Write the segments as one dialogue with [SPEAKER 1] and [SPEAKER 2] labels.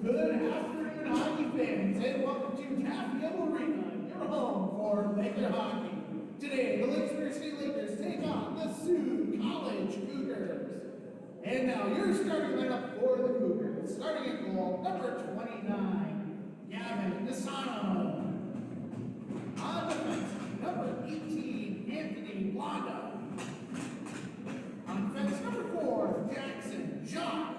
[SPEAKER 1] Good afternoon, hockey fans, and welcome to Capital Arena, your home for Laker hockey. Today, the Lake City Lakers take on the Sault College Cougars. And now, your starting lineup for the Cougars. Starting at goal, number 29, Gavin Desano. On defense, number 18, Anthony Blanda. On defense, number 4, Jackson Jacques.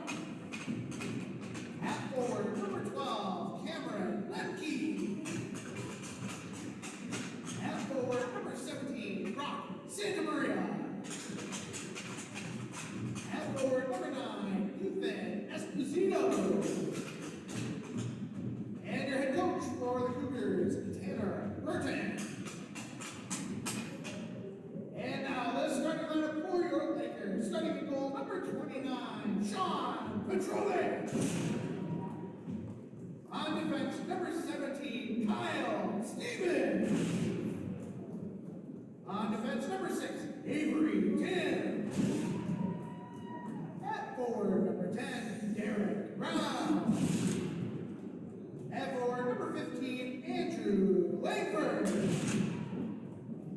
[SPEAKER 1] At forward, number 12, Cameron Lemke. At forward, number 17, Brock Santa Maria. At forward, number 9, Ethan Esposito. And your head coach for the Cougars, Tanner Burton. And now the starting lineup for your Lakers. Starting at goal, number 29, Sean Petrovic. On defense, number 17, Kyle Stevens. On defense, number 6, Avery Tim. At forward, number 10, Derek Brown. At forward, number 15, Andrew Langford.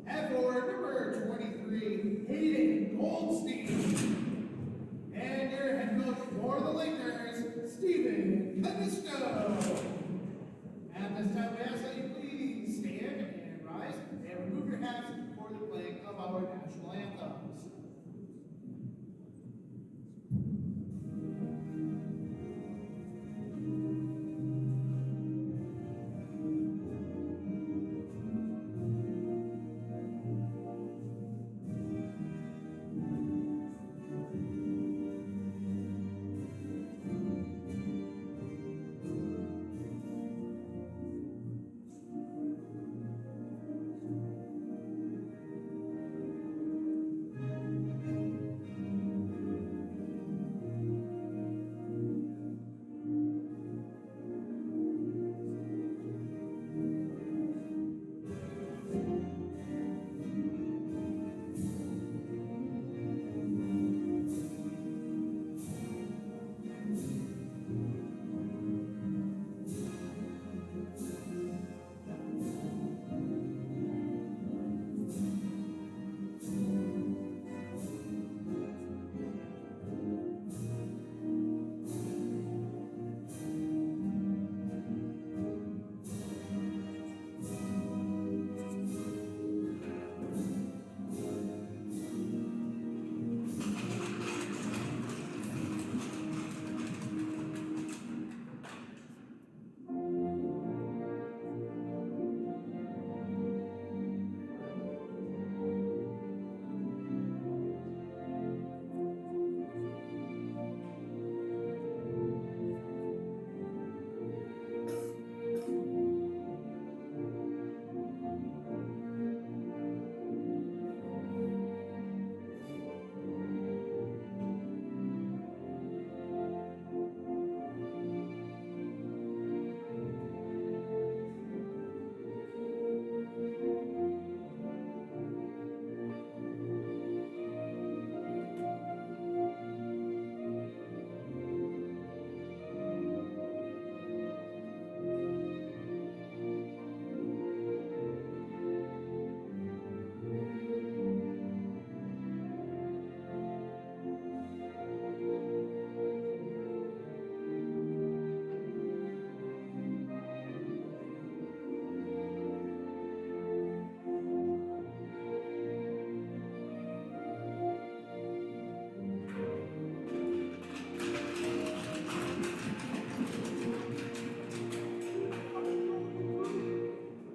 [SPEAKER 1] At forward, number 23, Hayden Goldstein. And your head coach for the Lakers, Stephen Canisto. At this time, we ask that you please stand and rise and remove your hats for the playing of our national anthems.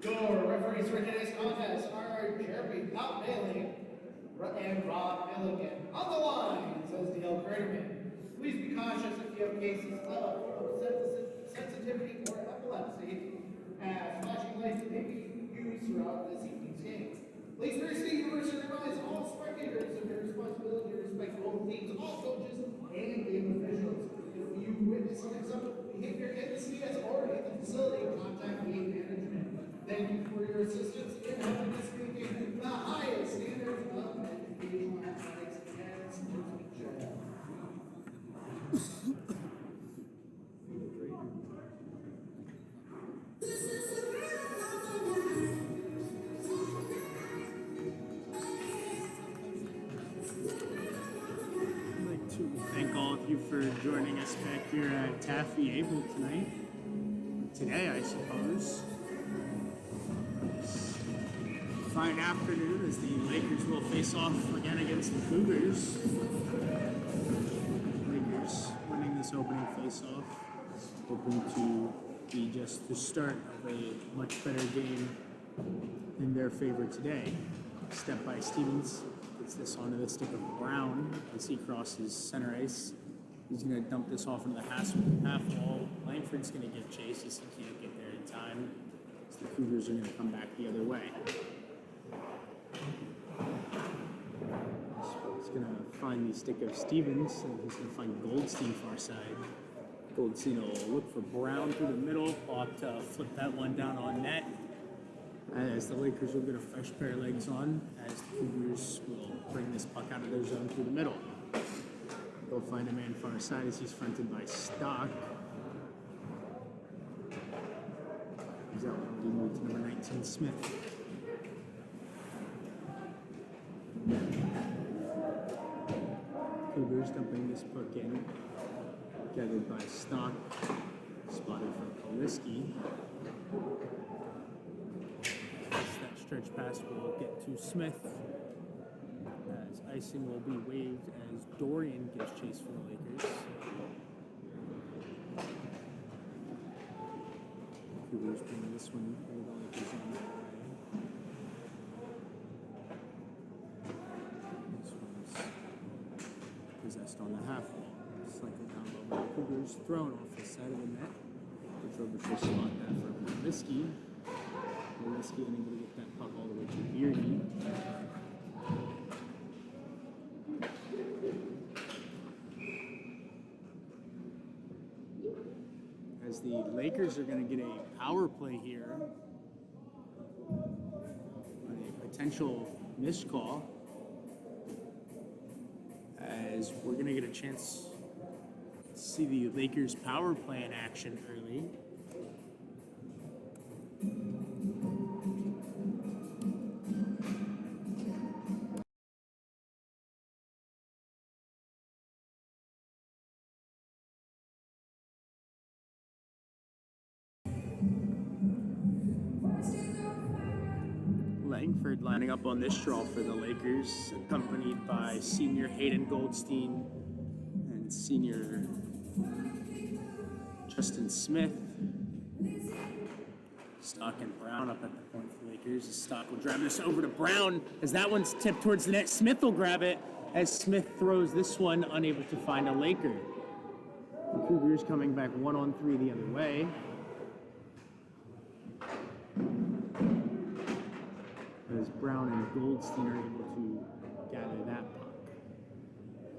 [SPEAKER 1] Referees for today's contest are Jeremy Bob Bailey and Rob Milligan. On the line, says Dale Craterman. Please be cautious if you have cases of sensitivity or epilepsy, as flashing lights may be used throughout this evening's game. Lake City University reminds all spectators of their responsibility to respect both teams, all coaches, and game officials. If you witness unacceptable behavior in the CS or in the facility, contact game management. Thank you for your assistance in helping us maintain the highest standards of educational athletics and sportsmanship.
[SPEAKER 2] for joining us back here at Taffy Able tonight. Today, I suppose. Fine afternoon as the Lakers will face off again against the Cougars. Lakers winning this opening face-off, hoping to be just the start of a much better game in their favor today. Step by Stevens. Gets this onto the stick of Brown as he crosses center ice. He's going to dump this off into the half wall. Langford's going to give chase as he can't get there in time. So the Cougars are going to come back the other way. He's going to find the stick of Stevens, and he's going to find Goldstein far side. Goldstein will look for Brown through the middle. Ought to flip that one down on net. As the Lakers will get a fresh pair of legs on, as the Cougars will bring this puck out of their zone through the middle. They'll find a man far side as he's fronted by Stock. He's out to move to number 19, Smith. Cougars dumping this puck in, gathered by Stock, spotted from Lssu. Stretch pass will get to Smith as icing will be waved as Dorian gives chase for the Lakers. Cougars bringing this one over the Lakers on that way. This one's possessed on the half wall. Cycle down low by the Cougars, thrown off the side of the net. The Trowbridge will spot that for Lssu. Lssu unable to get that puck all the way to Beardy. As the Lakers are going to get a power play here on a potential missed call, as we're going to get a chance to see the Lakers power play in action early. Langford lining up on this draw for the Lakers, accompanied by senior Hayden Goldstein and senior Justin Smith. Stock and Brown up at the point for the Lakers. Stock will drive this over to Brown as that one's tipped towards the net. Smith will grab it as Smith throws this one, unable to find a Laker. The Cougars coming back 1-on-3 the other way. As Brown and Goldstein are able to gather that puck.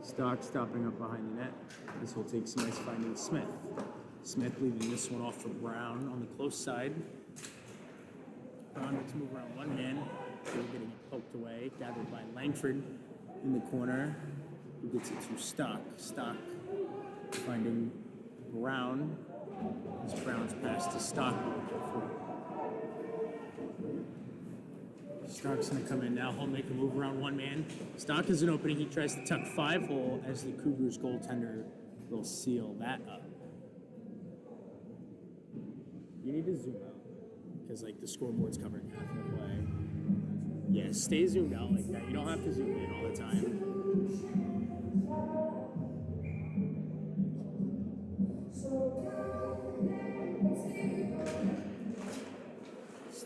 [SPEAKER 2] Stock stopping up behind the net. This will take some ice finding Smith. Smith leaving this one off for Brown on the close side. Brown gets to move around one man. They're getting it poked away. Gathered by Langford in the corner, who gets it to Stock. Stock finding Brown. As Brown's pass to Stock. Stock's going to come in now. He'll make a move around one man. Stock is an opening. He tries to tuck 5-hole as the Cougars goaltender will seal that up. You need to zoom out because like the scoreboard's covering half the play. Yeah, stay zoomed out like that. You don't have to zoom in all the time.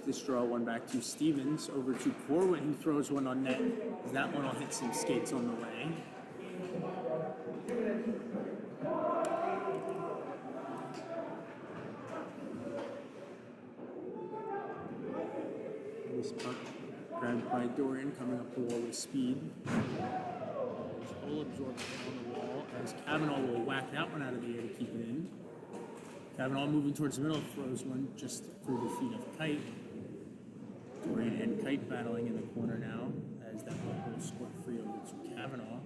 [SPEAKER 2] This draw one back to Stevens, over to Corwin, who throws one on net. That one will hit some skates on the way. This puck grabbed by Dorian, coming up the wall with speed. Will absorb it on the wall as Kavanaugh will whack that one out of the air to keep it in. Kavanaugh moving towards the middle, throws one just through the feet of Kite. Dorian and Kite battling in the corner now as that one will squirt free over to Kavanaugh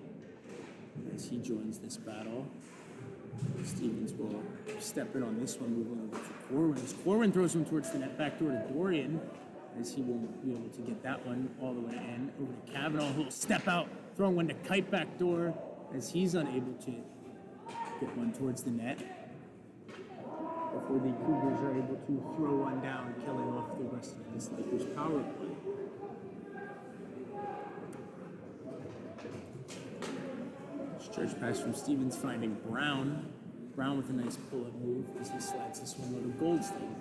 [SPEAKER 2] as he joins this battle. Stevens will step in on this one, moving over to Corwin. As Corwin throws him towards the net, back door to Dorian as he will be able to get that one all the way in. Over to Kavanaugh, who will step out, throwing one to Kite back door as he's unable to Get one towards the net before the Cougars are able to throw one down, killing off the rest of this Lakers power play. Stretch pass from Stevens finding Brown. Brown with a nice pull-up move as he slides this one over to Goldstein.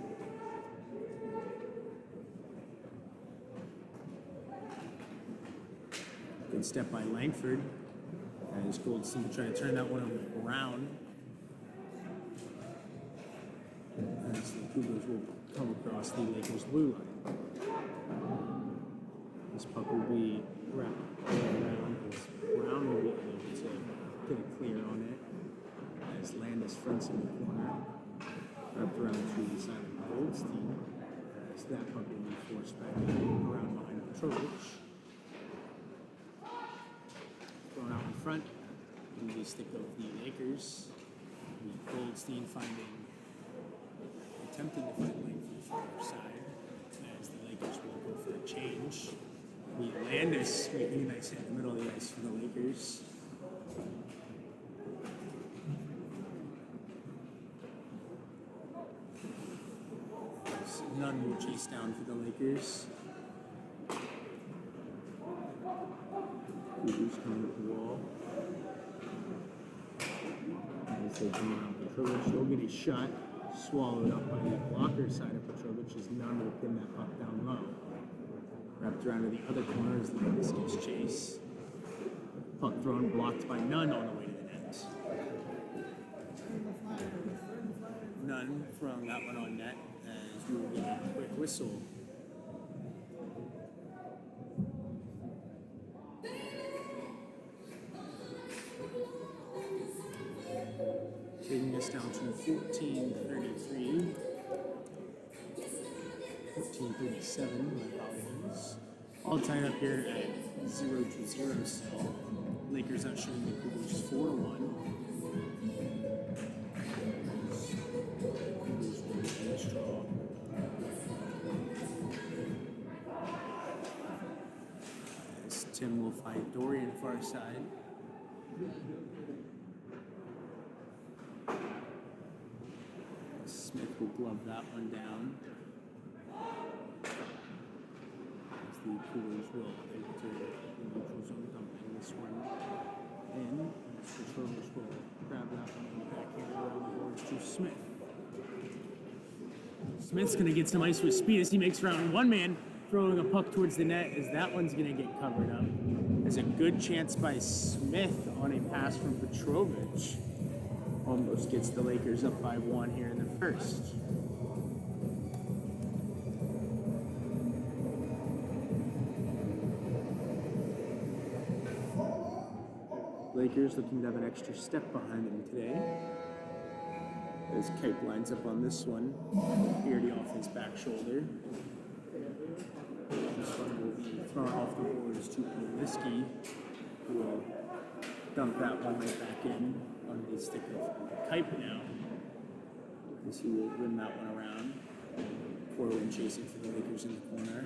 [SPEAKER 2] Good step by Langford as Goldstein will try to turn that one over to Brown. As the Cougars will come across the Lakers blue line. This puck will be wrapped around as Brown will be able to get a clear on it as Landis fronts in the corner. Wrapped around to the side of Goldstein as that puck will be forced back around behind Petrovich. Thrown out in front. And the stick of the Lakers. With Goldstein attempting to find Langford from the side as the Lakers will go for a change. Landis making a nice hit in the middle of the ice for the Lakers. None will chase down for the Lakers. Cougars coming up the wall. As they come around Petrovich, they'll get a shot swallowed up by the blocker side of Petrovich as Nunn will pin that puck down low. Wrapped around to the other corner as Landis gives chase. Puck thrown, blocked by Nunn on the way to the net. Nunn throwing that one on net as we will get a quick whistle. Taking us down to 14:33. 14:37, my apologies. All tied up here at 0-0 still. Lakers outshooting the Cougars 4-1. Cougars will get this draw. As Tim will find Dorian far side. Smith will glove that one down. As the Cougars will able to neutral zone dumping this one in. As the Cougars will grab that one in the backhand around the boards to Smith. Smith's going to get some ice with speed as he makes round one man, throwing a puck towards the net as that one's going to get covered up. There's a good chance by Smith on a pass from Petrovich. Almost gets the Lakers up by one here in the first. Lakers looking to have an extra step behind them today. As Kite lines up on this one, Beardy off his back shoulder. This one will be thrown off the boards to Lssu, who will dump that one right back in on the stick of Kite now. As he will rim that one around. Corwin chasing for the Lakers in the corner.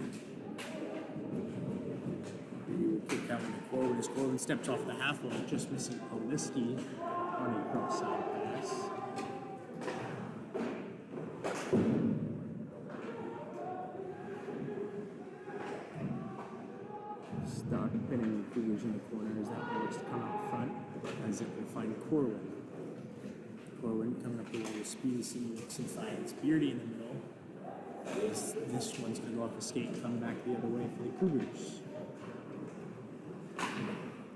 [SPEAKER 2] He will kick that one to Corwin as Corwin steps off the half wall, just missing Lssu on a cross side pass. Stock pinning the Cougars in the corner as that one looks to come out front, as it will find Corwin. Corwin coming up the wall with speed as he looks and finds Beardy in the middle. This one's going to go off the skate and come back the other way for the Cougars.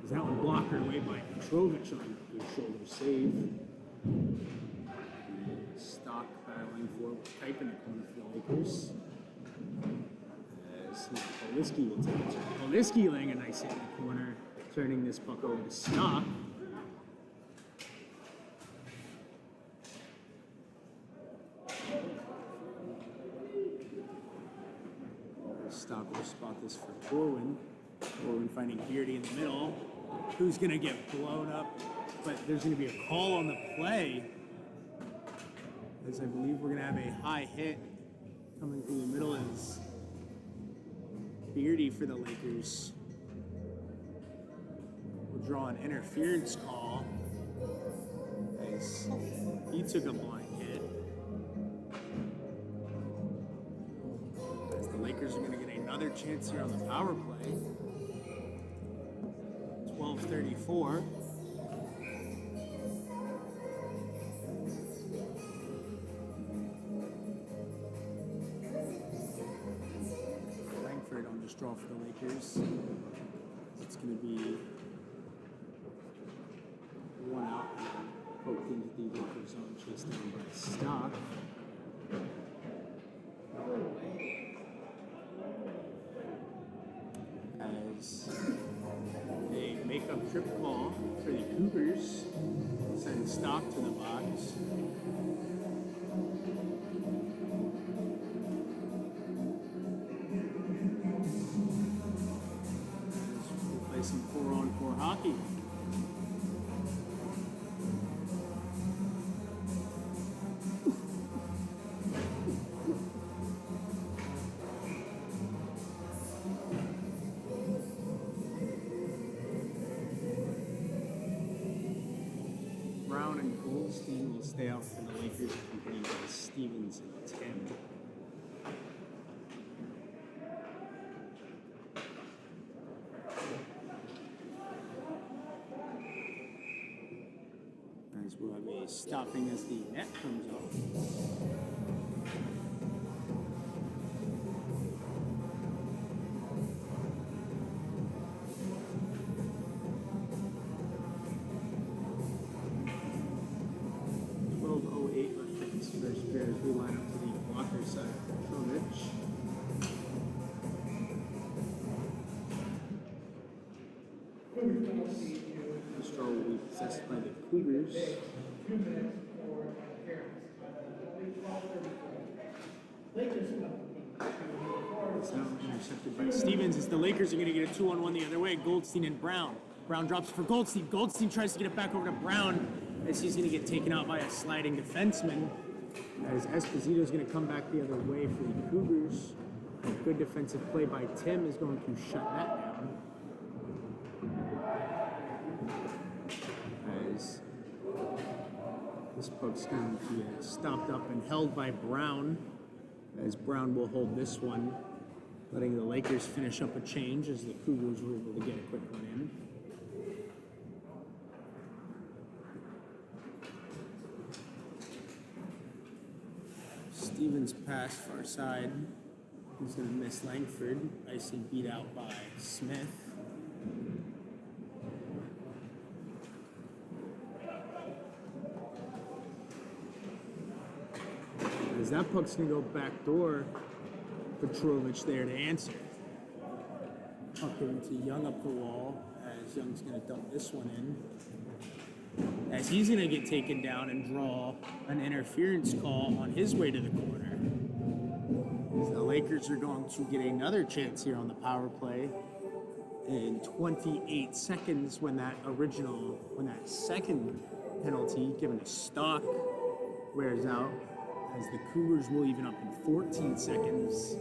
[SPEAKER 2] Is that one blocked away by Petrovich on the shoulder save. Stock battling for Kite in the corner for the Lakers. As Lssu will take it. Lssu laying a nice hit in the corner, turning this puck over to Stock. Stock will spot this for Corwin. Corwin finding Beardy in the middle. Who's going to get blown up? But there's going to be a call on the play. As I believe we're going to have a high hit coming through the middle as Beardy for the Lakers will draw an interference call as as he took a blind hit. As the Lakers are going to get another chance here on the power play. 12:34. Langford on this draw for the Lakers. It's going to be one out, poked into the Lakers zone, chased down by Stock. As they make a trip call for the Cougars, send Stock to the box. We'll play some 4-on-4 hockey. Brown and Goldstein will stay out for the Lakers, accompanied by Stevens and Tim. As we'll have a stopping as the net comes off. As we line up to the blocker side of Tromich. The straw will be possessed by the Cougars.
[SPEAKER 1] 2 minutes for appearance. Lakers
[SPEAKER 2] It's now intercepted by Stevens as the Lakers are going to get a 2-on-1 the other way. Goldstein and Brown. Brown drops for Goldstein. Goldstein tries to get it back over to Brown as he's going to get taken out by a sliding defenseman. As Esposito's going to come back the other way for the Cougars. A good defensive play by Tim is going to shut that down. As this puck's going to be stopped up and held by Brown. As Brown will hold this one, letting the Lakers finish up a change as the Cougars were able to get a quick one in. Stevens pass far side. He's going to miss Langford. Nicely beat out by Smith. As that puck's going to go back door, Petrovich there to answer. Puck given to Young up the wall, as Young's going to dump this one in. As he's going to get taken down and draw an interference call on his way to the corner. As the Lakers are going to get another chance here on the power play in 28 seconds when that second penalty given to Stock wears out, as the Cougars will even up in 14 seconds,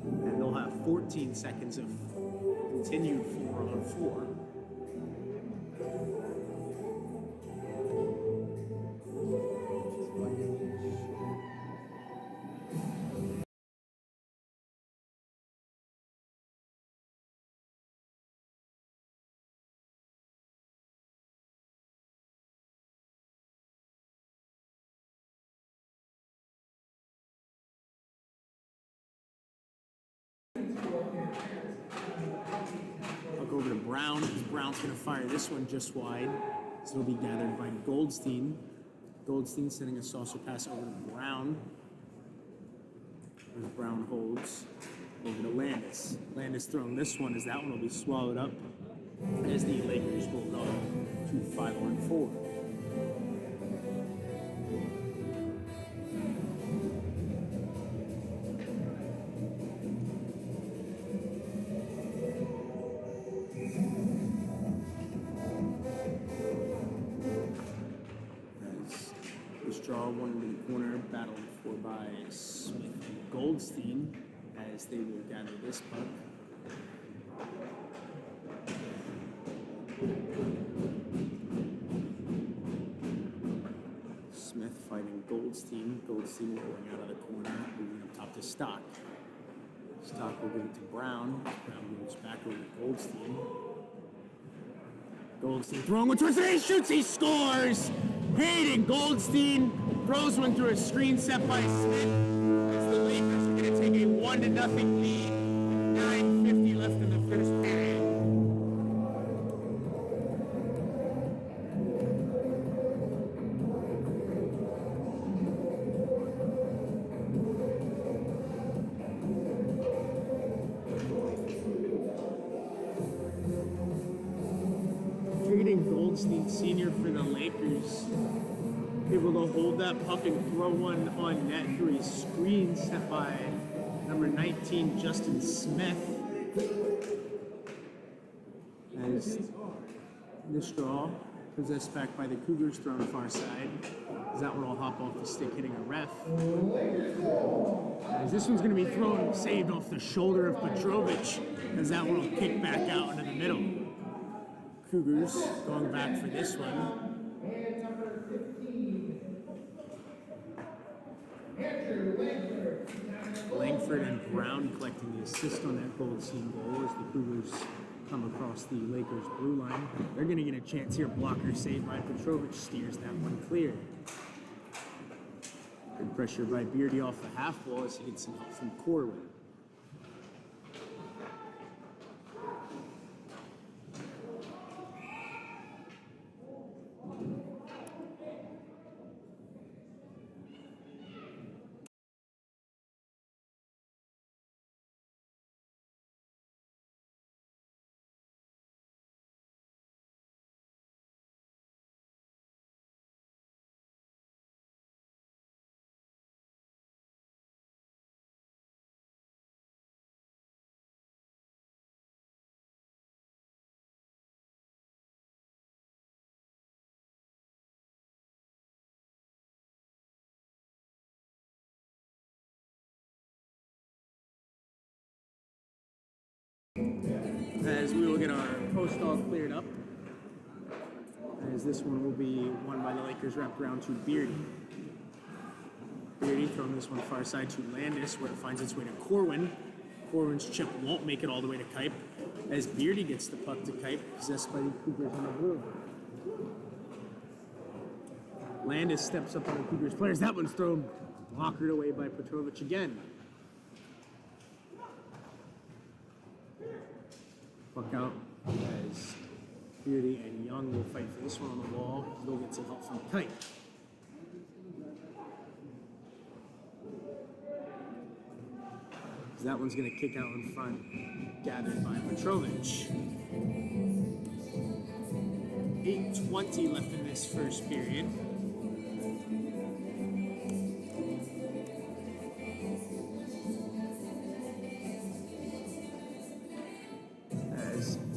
[SPEAKER 2] and they'll have 14 seconds of continued 4-on-4. Puck over to Brown. Brown's going to fire this one just wide. So it'll be gathered by Goldstein. Goldstein sending a saucer pass over to Brown. As Brown holds over to Landis. Landis throwing this one as that one will be swallowed up as the Lakers will go to 5-on-4. Draw one into the corner, battled for by Smith and Goldstein as they will gather this puck. Goldstein going out of the corner, moving up top to Stock. Stock will give it to Brown. Brown moves back over to Goldstein. Goldstein throwing one towards the net, shoots, he scores! Hayden Goldstein throws one through a screen set by Smith. As the Lakers are going to take a 1-0 lead. 9:50 left in the first period. Hayden Goldstein, senior for the Lakers, able to hold that puck and throw one on net through a screen set by number 19, Justin Smith. As this draw possessed back by the Cougars, thrown far side. As that one will hop off the stick, hitting a ref. As this one's going to be thrown, saved off the shoulder of Petrovich. As that one will kick back out into the middle. Cougars going back for this one.
[SPEAKER 1] And number 15, Andrew Langford.
[SPEAKER 2] Langford and Brown collecting the assist on that Goldstein goal as the Cougars come across the Lakers blue line. They're going to get a chance here. Blocker saved by Petrovich, steers that one clear. Good pressure by Beardy off the half wall as he gets some help from Corwin. As we will get our post all cleared up, as this one will be won by the Lakers, wrapped around to Beardy. Beardy throwing this one far side to Landis, where it finds its way to Corwin. Corwin's chip won't make it all the way to Kipe, as Beardy gets the puck to Kipe, possessed by the Cougars on the blue. Landis steps up on the Cougars players. That one's thrown, blockered away by Petrovich again. Puck out as Beardy and Young will fight for this one on the wall. They'll get some help from Kite. That one's going to kick out in front, gathered by Petrovich. 8:20 left in this first period.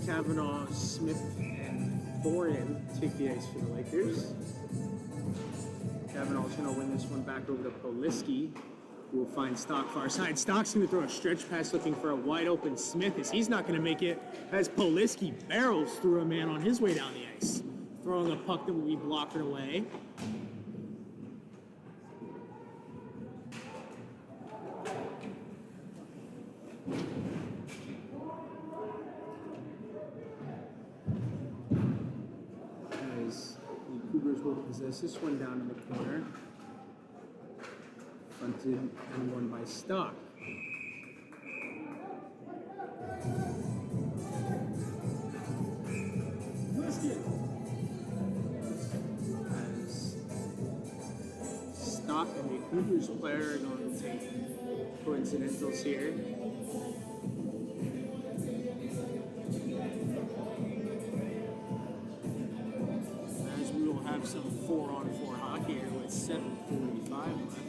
[SPEAKER 2] Kavanaugh, Smith, and Dorian take the ice for the Lakers. Kavanaugh's going to win this one back over to Poliski, who will find Stock far side. Stock's going to throw a stretch pass looking for a wide open Smith, as he's not going to make it, as Poliski barrels through a man on his way down the ice, throwing a puck that will be blocked away. Possess this one down in the corner. Fronted and won by Stock. As Stock and the Cougars player are going to take coincidentals here. Some 4-on-4 hockey here with 7:45 left.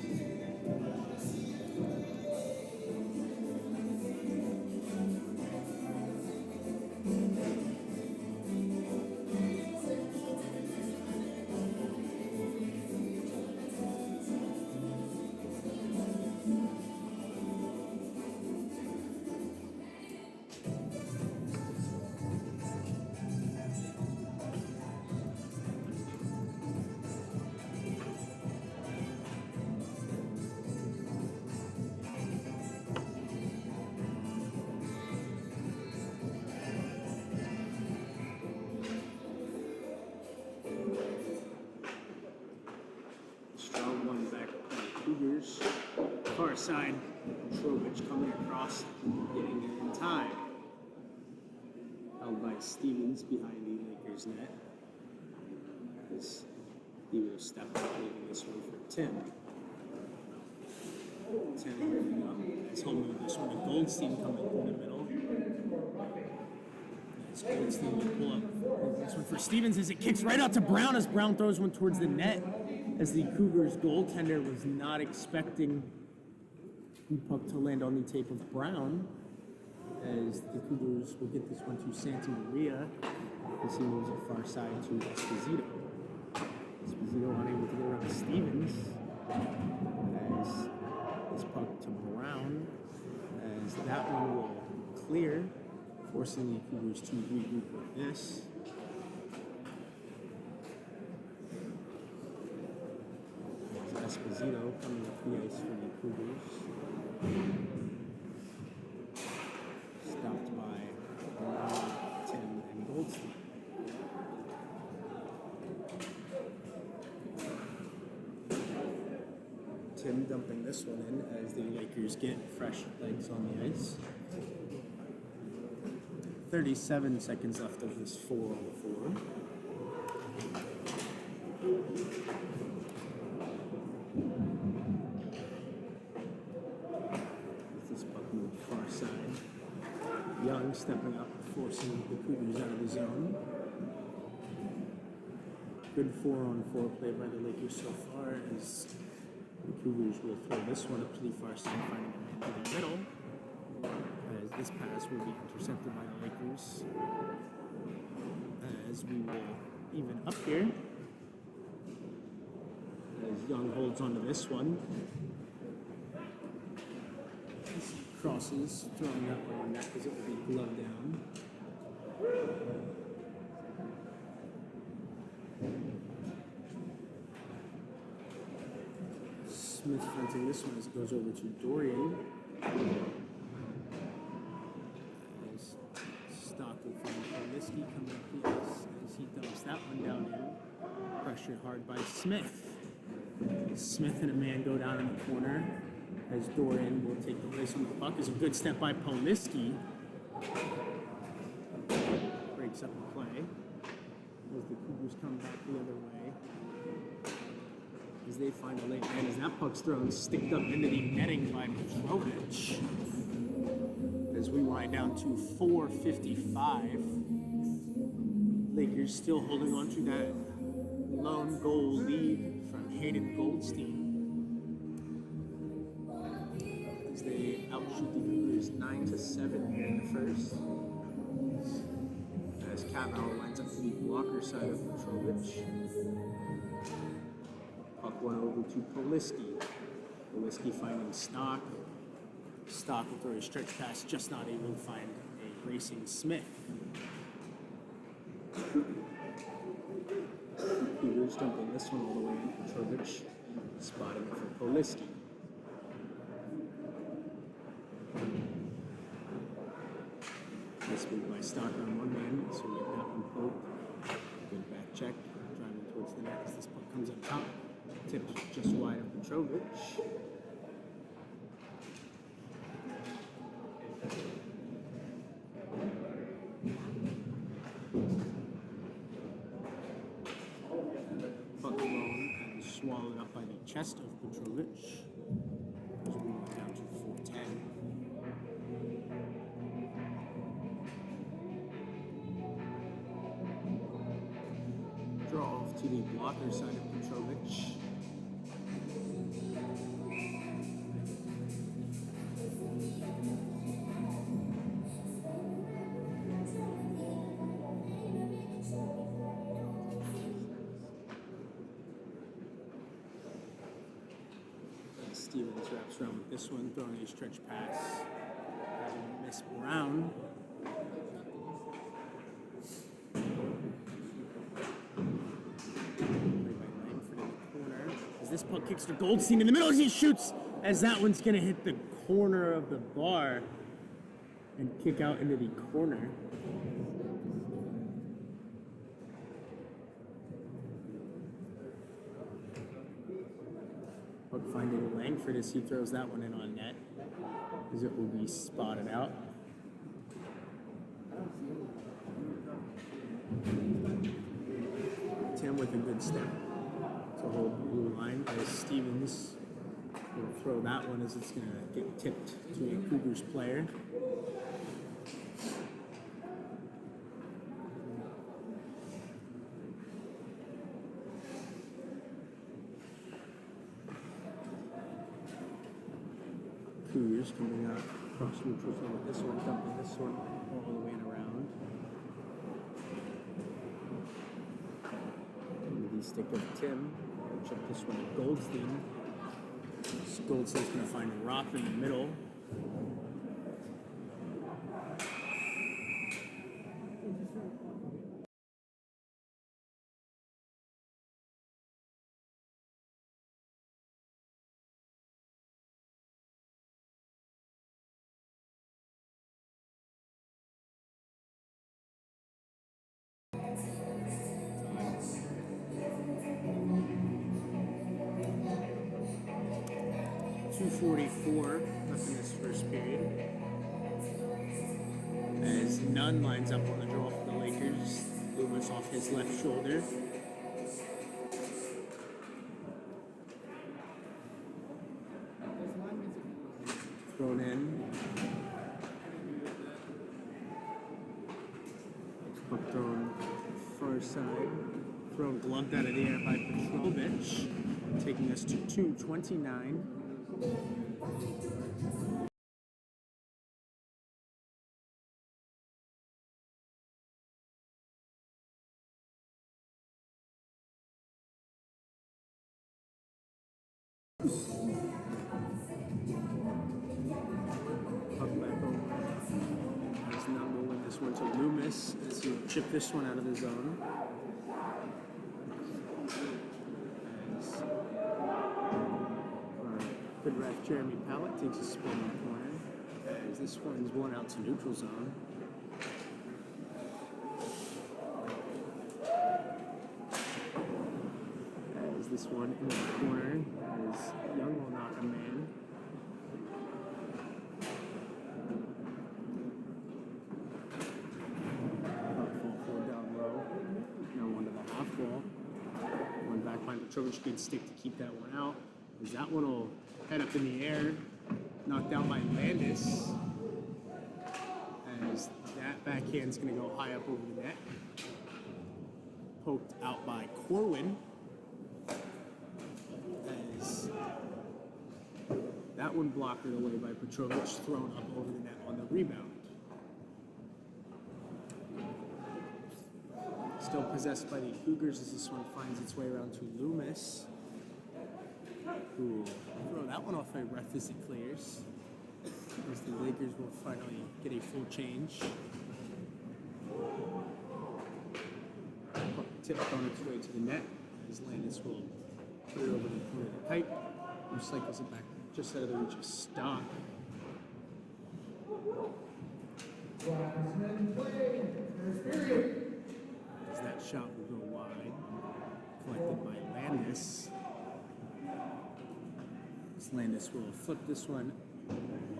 [SPEAKER 2] Cougars. Far side, Trovich coming across, getting it in time. Held by Stevens behind the Lakers net. As he will step up, leaving this one for Tim. Tim holding up as he'll move this one to Goldstein coming in the middle. As Goldstein will pull up this one for Stevens as it kicks right out to Brown as Brown throws one towards the net. As the Cougars goaltender was not expecting the puck to land on the tape of Brown. As the Cougars will get this one to Santa Maria as he moves it far side to Esposito. Esposito unable to get around Stevens as this puck to Brown as that one will clear, forcing the Cougars to regroup with this. Esposito coming up the ice for the Cougars. Stopped by Tim and Goldstein. Tim dumping this one in as the Lakers get fresh legs on the ice. 37 seconds left of this 4-on-4. Far side. Young stepping up, forcing the Cougars out of the zone. Good 4-on-4 play by the Lakers so far as the Cougars will throw this one up to the far side, finding a man to the middle. As this pass will be intercepted by the Lakers. As we will even up here. As Young holds onto this one. Crosses, throwing that one on net because it will be gloved down. Smith fronting this one as it goes over to Dorian. As Stock will find Polisky coming up the ice as he dumps that one down in. Pressured hard by Smith. Smith and a man go down in the corner. As Dorian will take the place on the puck. Is a good step by Polisky. Breaks up the play. As the Cougars come back the other way. As they find a late man. As that puck's thrown, sticked up into the netting by Petrovich. As we wind down to 4:55. Lakers still holding on to that lone goal lead from Hayden Goldstein. They outshoot the Cougars 9-7 here in the first. As Kavanaugh lines up to the blocker side of Petrovich. Puck one over to Polisky. Polisky finding Stock. Stock will throw a stretch pass, just not able to find a racing Smith. Cougars dumping this one all the way in. Petrovich spotting it for Polisky. This move by Stock on one man, so we get that one poked. Good back check, driving towards the net as this puck comes up top. Tipped just wide of Petrovich. Puck alone and swallowed up by the chest of Petrovich. As we went down to 4:10. Draw off to the blocker side of Petrovich. Stevens wraps around with this one, throwing a stretch pass. Having Miss Brown. As this puck kicks to Goldstein in the middle as he shoots, as that one's going to hit the corner of the bar and kick out into the corner. Puck finding Langford as he throws that one in on net, as it will be spotted out. Tim with a good step to hold the blue line as Stevens will throw that one as it's going to get tipped to a Cougars player. Cougars coming out across neutral zone with this one, dumping this one all the way and around. The stick of Tim. Check this one at Goldstein. Goldstein's going to find Roth in the middle. .244 left in this first period. As Nunn lines up on the draw for the Lakers. Loomis off his left shoulder. Thrown in. Puck thrown far side. Thrown gloved out of the air by Petrovich. Taking us to 2:29. Puck back over. As Nunn will win this one to Loomis as he chip this one out of the zone. Good ref Jeremy Pallett takes a spin in the corner. As this one's blown out to neutral zone. As this one in the corner as Young will knock a man. Puck full down low. Now one to the half wall. One back by Petrovich, good stick to keep that one out. As that one will head up in the air, knocked out by Landis. As that backhand's going to go high up over the net. Poked out by Corwin. As that one blocked away by Petrovich, thrown up over the net on the rebound. Still possessed by the Cougars as this one finds its way around to Loomis, who will throw that one off a ref as it clears. As the Lakers will finally get a full change. Puck tipped on its way to the net as Landis will put it over the corner of the pipe. Recycles it back just out of the reach of Stock. As that shot will go wide, collected by Landis. Landis will flip this one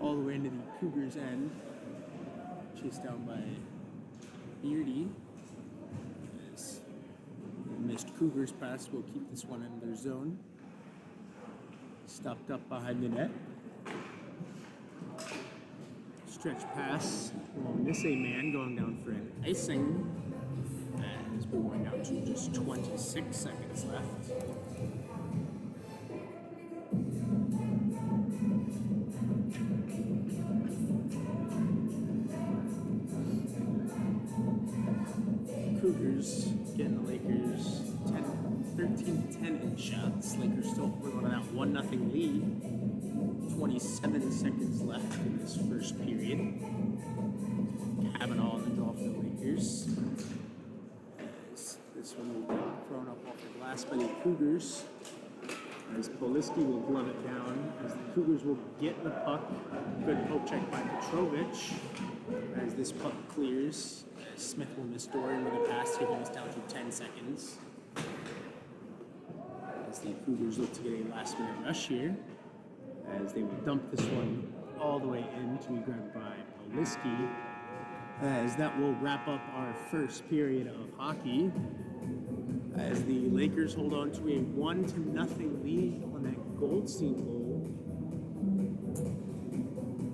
[SPEAKER 2] all the way into the Cougars' end. Chased down by Beardy. As the missed Cougars pass will keep this one in their zone. Stopped up behind the net. Stretch pass will miss a man going down for an icing. As we're going down to just 26 seconds left. Cougars getting the Lakers 13-10 in shots. Lakers still holding on that 1-0 lead. 27 seconds left in this first period. Kavanaugh on the draw for the Lakers. As this one will be thrown up off the glass by the Cougars. As Poliski will glove it down. As the Cougars will get the puck. Good poke check by Petrovich. As this puck clears. Smith will miss Dorian with a pass, taking us down to 10 seconds. As as the Cougars look to get a last-minute rush here, as they will dump this one all the way in to be grabbed by Lssu, as that will wrap up our first period of hockey, as the Lakers hold on to a 1-0 lead on that Goldstein goal,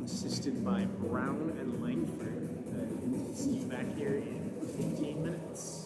[SPEAKER 2] assisted by Brown and Langford. See you back here in 15 minutes.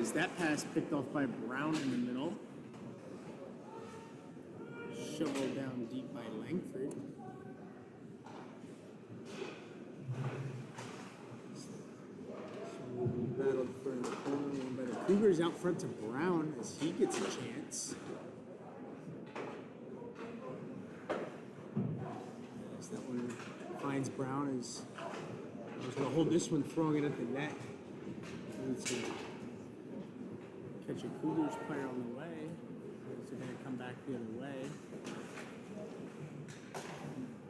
[SPEAKER 2] As that pass picked off by Brown in the middle. Shoveled down deep by Langford. So we'll be battled for the corner by the Cougars out front to Brown as he gets a chance. As that one finds Brown as I was going to hold this one, throwing it at the net. Needs to catch a Cougars player on the way. So they're going to come back the other way.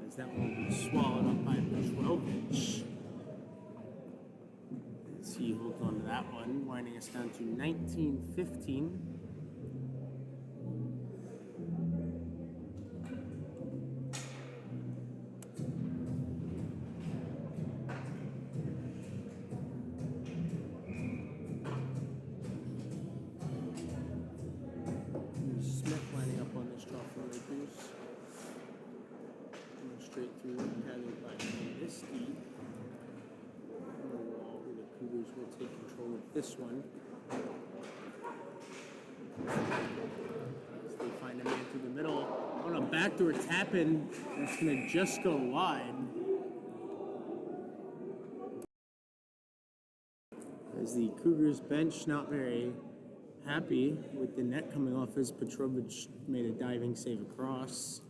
[SPEAKER 2] As that one will be swallowed up by Petrovich. As he holds on to that one, winding us down to 19-15. Smith lining up on this draw for Lakers. Going straight through, gathered by Misty. The Cougars will take control of this one. As they find a man through the middle. On a backdoor tap in, that's going to just go wide. As the Cougars bench not very happy with the net coming off as Petrovich made a diving save across.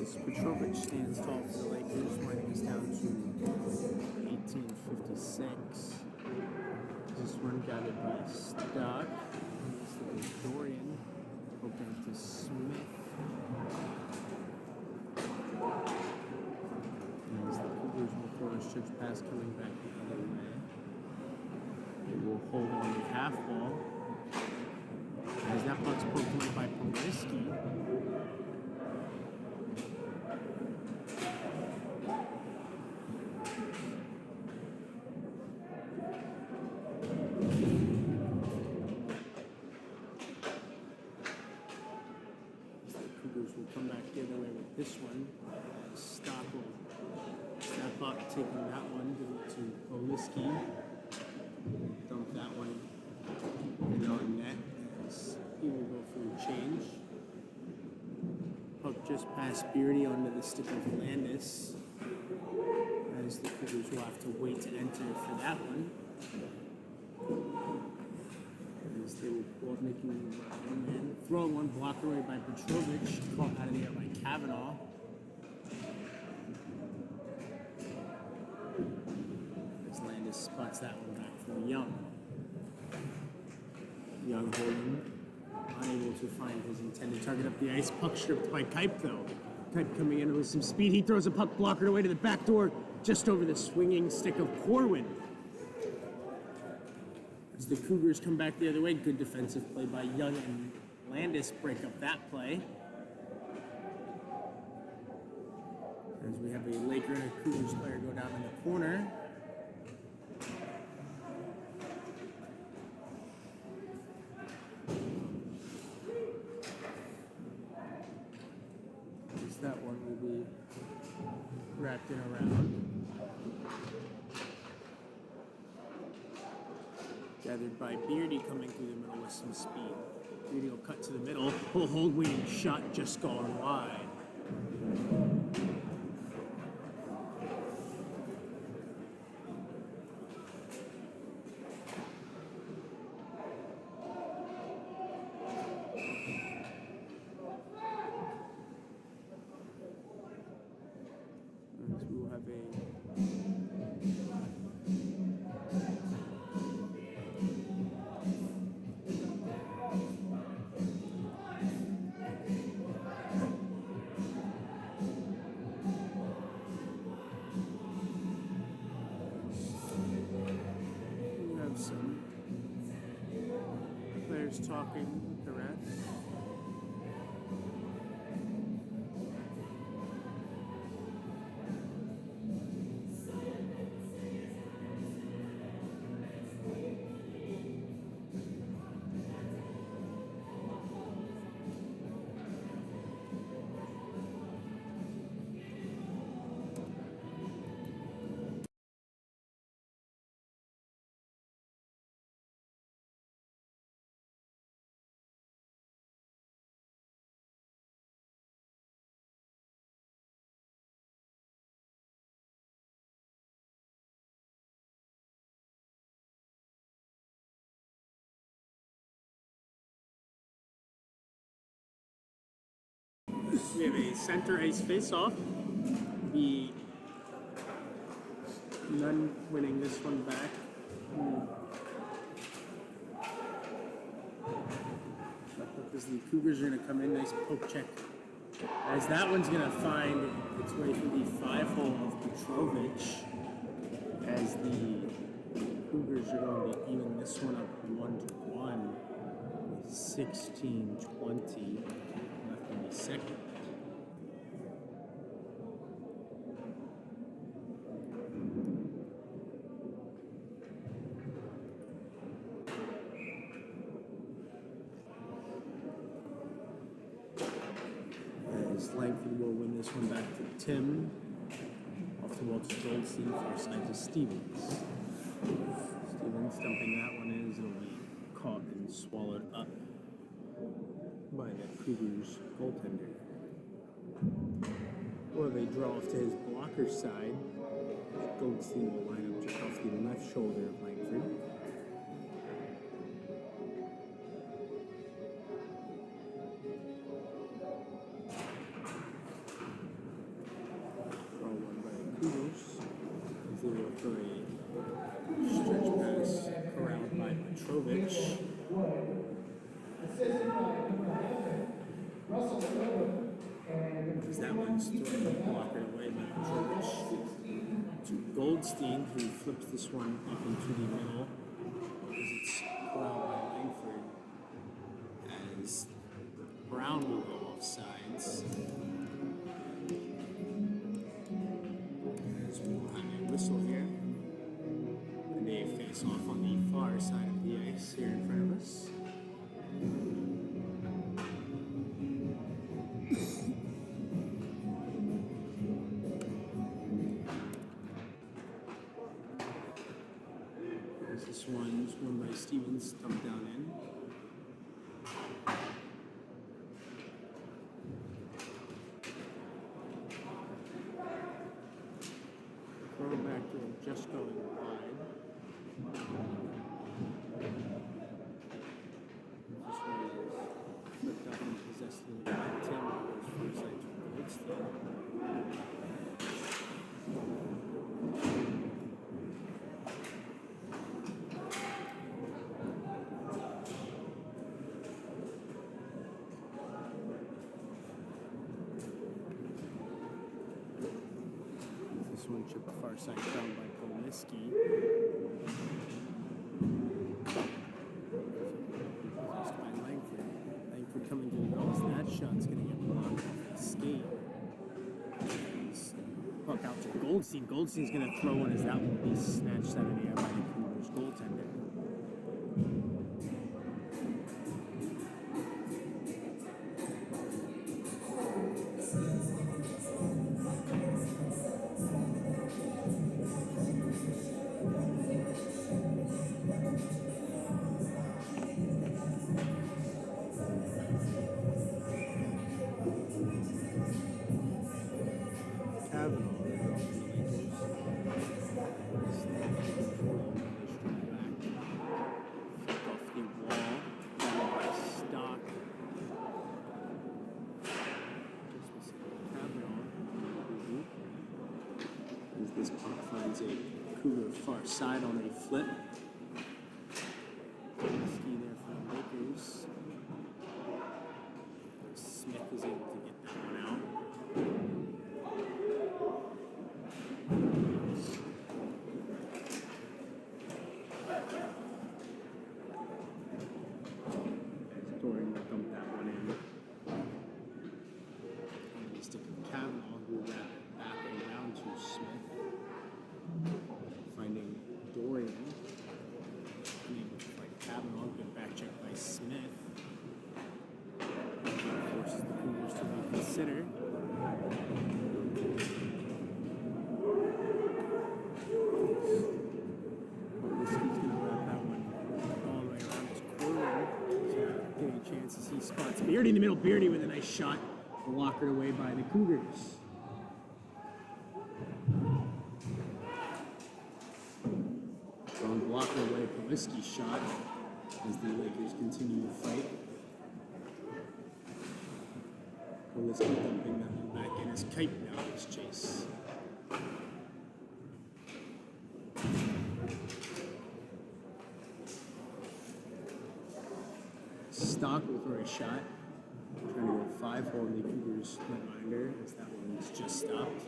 [SPEAKER 2] As Petrovich stands tall for the Lakers, winding us down to 1856. This run gathered by Stock. This is Dorian, open to Smith. As the Cougars will throw a stretch pass coming back the other way. They will hold on the half ball. As that puck's poked away by Poliski. Will come back the other way with this one. Stock will step up, taking that one, give it to Poliski. Dump that one in on net as he will go for a change. Puck just past Beardy onto the stick of Landis. As the Cougars will have to wait to enter for that one. As they will pull up, making and throwing one blocked away by Petrovich, caught out of the air by Kavanaugh. As Landis spots that one back from Young. Young holding, unable to find his intended target up the ice. Puck stripped by Kipe though. Kipe coming in with some speed. He throws a puck blocker away to the back door, just over the swinging stick of Corwin. As the Cougars come back the other way, good defensive play by Young and Landis break up that play. As we have a Laker and a Cougars player go down in the corner. As that one will be wrapped in around. Gathered by Beardy coming through the middle with some speed. Beardy will cut to the middle. Will hold waiting shot just gone wide. As we will have a some players talking with the refs. We have a center ice face-off. The none winning this one back. Because the Cougars are going to come in, nice poke check. As that one's going to find its way through the 5-hole of Petrovich. As the Cougars are going to even this one up 1-1. 16-20 left in the second. As Langford will win this one back to Tim. Off the wall to Goldstein, far side to Stevens. Stevens dumping that one in, it'll be caught and swallowed up by the Cougars goaltender. Or they draw off to his blocker side. Goldstein will line up just off the left shoulder of Langford. Draw one by the Cougars. As they will throw a stretch pass around by Petrovich. As that one's thrown blocked away by Petrovich. To Goldstein, who flips this one up into the middle as it's corralled by Langford. As Brown will go off sides. As we will have a whistle here. And they face off on the far side of the ice here in front of us. This one's won by Stevens, dumped down in. Throw back to him, just going wide. This one is flipped up and possessed in the Tim, goes far side to Goldstein. This one chipped the far side down by Comiskey. Possessed by Langford. Langford coming to the goals. That shot's going to get blocked off his skate. Puck out to Goldstein. Goldstein's going to throw one as that will be snatched out of the air by the Cougars goaltender. This puck finds a Cougar far side on a flip. Ski there for the Lakers. Smith is able to get that one out. Story will dump that one in. And we stick with Kavanaugh, who wrap it back around to Smith. Finding Dorian. Unable to fight Kavanaugh. Good back check by Smith. Forces the Cougars to reconsider. Whiskey's going to wrap that one all the way around his corner. Getting a chance to see spots. Beardy in the middle. Beardy with a nice shot. Blocked away by the Cougars. Blocked away Whiskey's shot as the Lakers continue to fight. Polisky dumping that one back in as Kite now is Chase. Stock will throw a shot. Trying to go 5-hole in the Cougars reminder as that one was just stopped.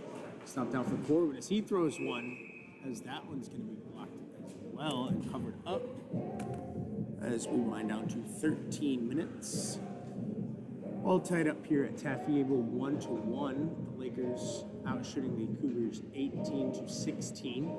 [SPEAKER 2] Stopped out for Corbin as he throws one, as that one's going to be blocked as well and covered up. As we wind down to 13 minutes. All tied up here at Taffyable 1-1. The Lakers out shooting the Cougars 18-16.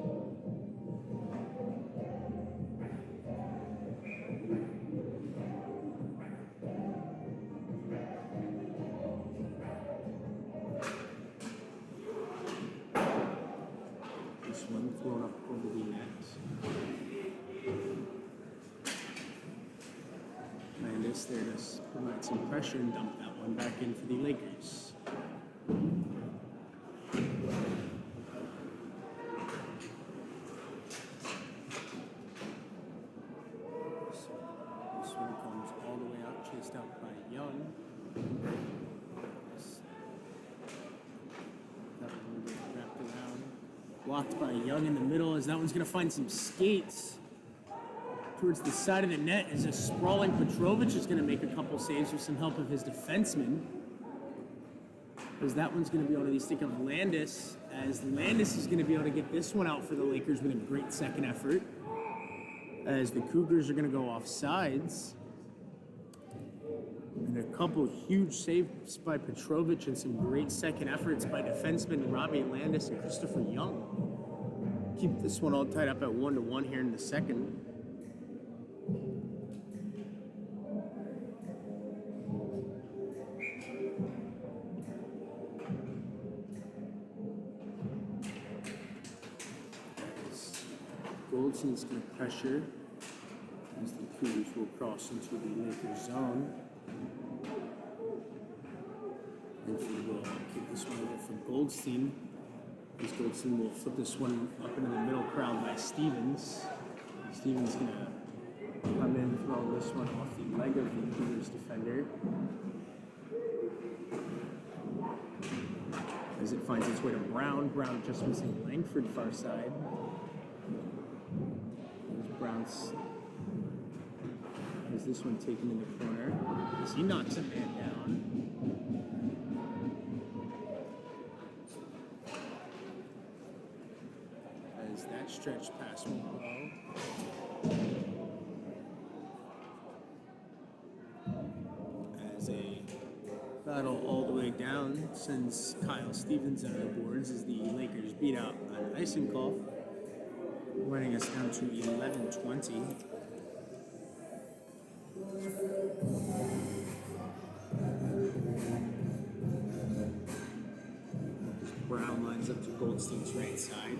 [SPEAKER 2] This one thrown up over the net. Landis there to provide some pressure and dump that one back in for the Lakers. This one comes all the way out, chased out by Young. That one will get wrapped around. Blocked by Young in the middle as that one's going to find some skates towards the side of the net as a sprawling Petrovic is going to make a couple saves with some help of his defenseman. As that one's going to be able to, you think of Landis, as Landis is going to be able to get this one out for the Lakers with a great second effort. As the Cougars are going to go off sides. And a couple huge saves by Petrovic and some great second efforts by defensemen Robbie Landis and Christopher Young. Keep this one all tied up at 1-1 here in the second. Goldson's going to pressure as the Cougars will cross into the Lakers zone. And we will kick this one over for Goldstein. As Goldstein will flip this one up into the middle crowd by Stevens. Stevens going to come in and throw this one off the leg of the Cougars defender. As it finds its way to Brown. Brown just missing Langford far side. Brown's has this one taken in the corner as he knocks a man down. As that stretch pass will go. As a battle all the way down sends Kyle Stevens on the boards as the Lakers beat out an icing call. Running us down to 11-20. Brown lines up to Goldstein's right side.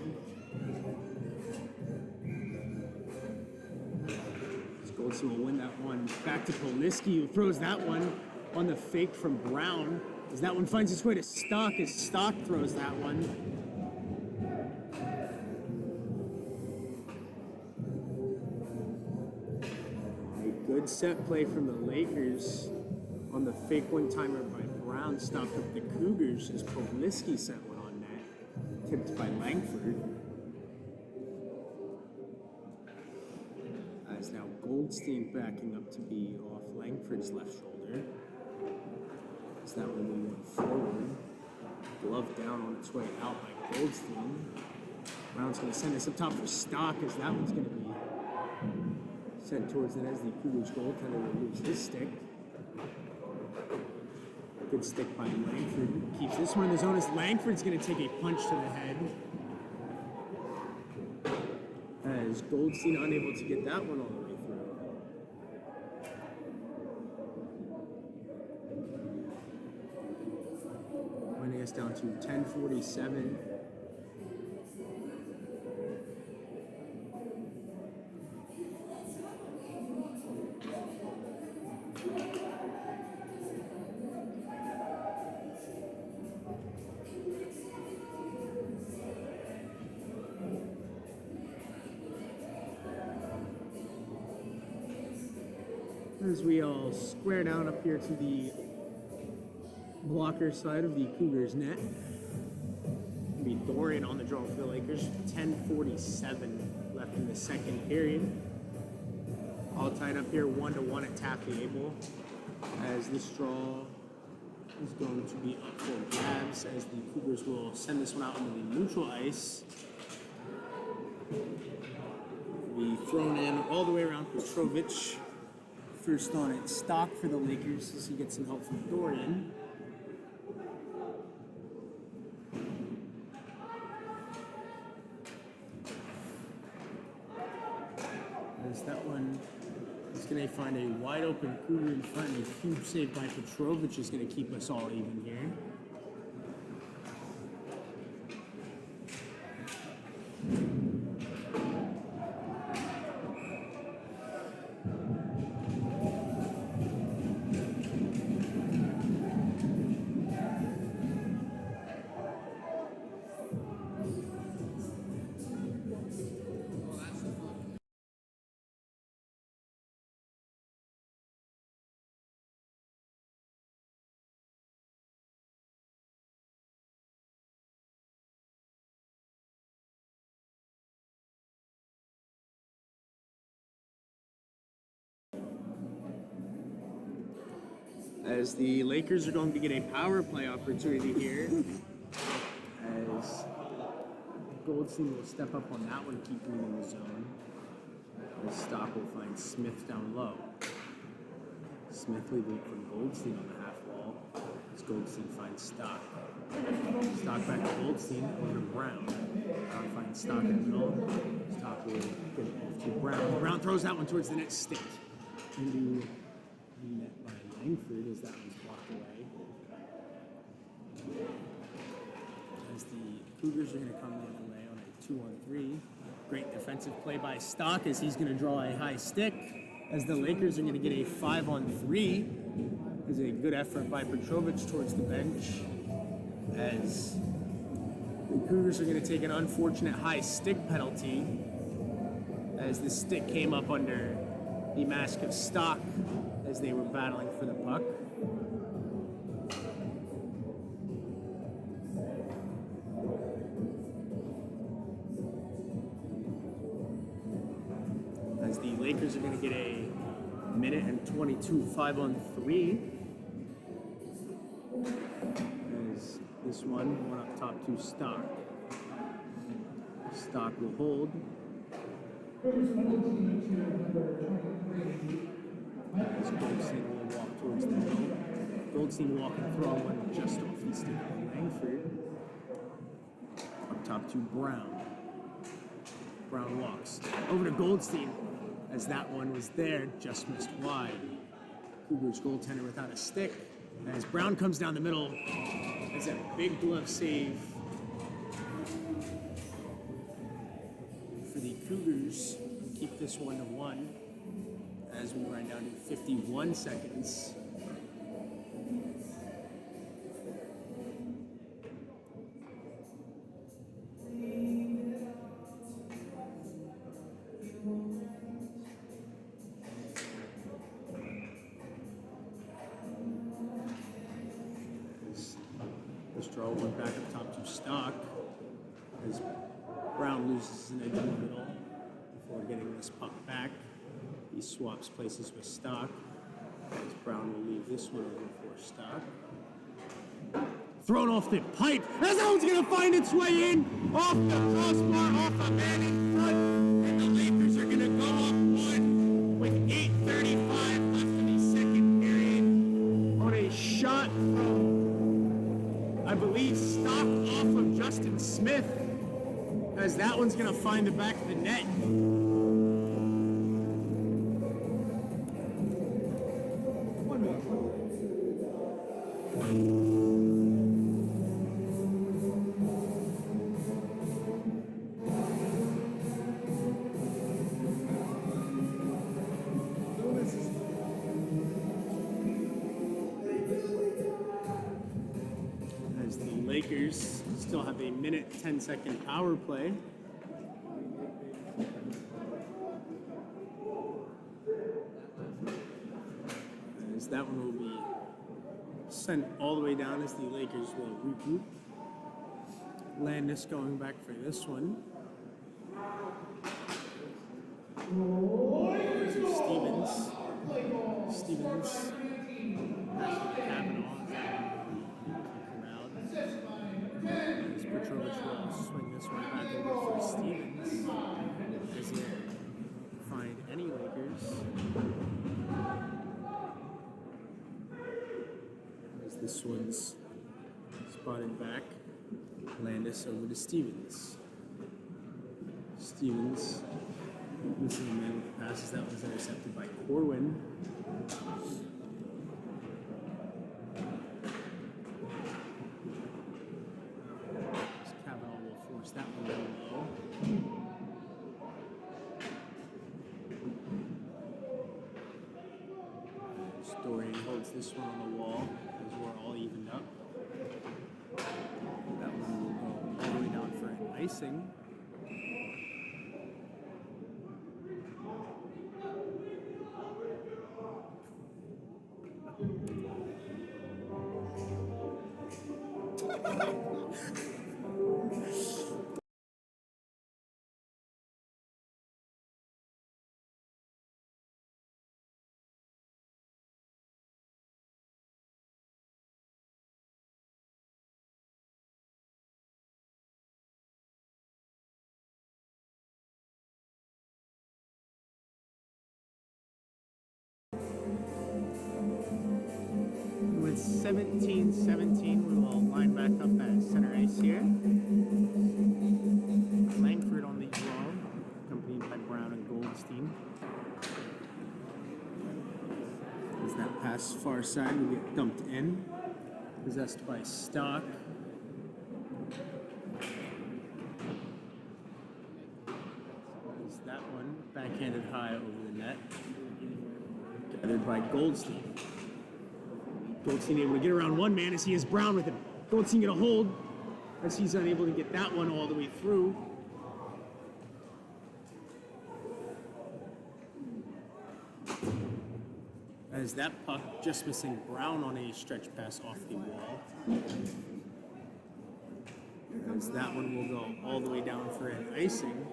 [SPEAKER 2] Goldstein will win that one. Back to Polisky, who throws that one on the fake from Brown. As that one finds its way to Stock, as Stock throws that one. Good set play from the Lakers on the fake one-timer by Brown. Stopped up the Cougars as Polisky sent one on net. Tipped by Langford. As now Goldstein backing up to be off Langford's left shoulder. As that one moving forward. Glove down on its way out by Goldstein. Brown's going to send us up top for Stock as that one's going to be sent towards it as the Cougars goaltender removes his stick. Good stick by Langford. Keeps this one in the zone as Langford's going to take a punch to the head. As Goldstein unable to get that one all the way through. Winding us down to 10:47. As we all square down up here to the blocker side of the Cougars net. Be Dorian on the draw for the Lakers. 10:47 left in the second period. All tied up here 1-1 at Taffy Able, as this draw is going to be up for grabs, as the Cougars will send this one out onto the neutral ice. Be thrown in all the way around Petrovic. First on it, Stock for the Lakers as he gets some help from Dorian. As that one is going to find a wide open Cougar in front, and a huge save by Petrovic is going to keep us all even here. As the Lakers are going to get a power play opportunity here, as Goldstein will step up on that one, keeping him in the zone. As Stock will find Smith down low. Smith leaving for Goldstein on the half wall, as Goldstein finds Stock. Stock back to Goldstein, over to Brown. Brown finds Stock in the middle. Stock will get it off to Brown. Brown throws that one towards the net stick. Into the net by Langford as that one's blocked away. As the Cougars are going to come the other way on a 2-on-3. Great defensive play by Stock as he's going to draw a high stick. As the Lakers are going to get a 5-on-3. There's a good effort by Petrovic towards the bench. As the Cougars are going to take an unfortunate high stick penalty. As the stick came up under the mask of Stock as they were battling for the puck. As the Lakers are going to get a minute and 22 5-on-3. As this one up top to Stock. Stock will hold. As Goldstein will walk towards the middle. Goldstein will walk and throw one just off the stick of Langford. Up top to Brown. Brown walks over to Goldstein as that one was there, just missed wide. Cougars goaltender without a stick. As Brown comes down the middle, it's a big glove save for the Cougars. Keep this 1-1 as we run down to 51 seconds. This draw one back up top to Stock as Brown loses an edge in the middle before getting this puck back. He swaps places with Stock as Brown will leave this one over for Stock. Thrown off the pipe as that one's going to find its way in off the crossbar, off a man in front, and the Lakers are going to go up one with 8:35 left in the second period on a shot from, I believe, Stock off of Justin Smith, as that one's going to find the back of the net. As the Lakers still have a minute, 10-second power play. As that one will be Sent all the way down as the Lakers will regroup. Landis going back for this one. Over to Stevens. Stevens. Pass to Kavanaugh. Kick around. As Petrovich will swing this one back over for Stevens. Does he find any Lakers? As this one's spotted back. Landis over to Stevens. Stevens missing a man with the passes. That was intercepted by Corwin. Kavanaugh will force that one down low. Dorian holds this one on the wall as we're all evened up. That one will go all the way down for an icing. With 17-17, we will line back up at center ice here. Langford on the draw, accompanied by Brown and Goldstein. As that pass far side will get dumped in. Possessed by Stock. As that one backhanded high over the net. Gathered by Goldstein. Goldstein able to get around one man as he has Brown with him. Goldstein get a hold as he's unable to get that one all the way through. As that puck just missing Brown on a stretch pass off the wall. As that one will go all the way down for an icing.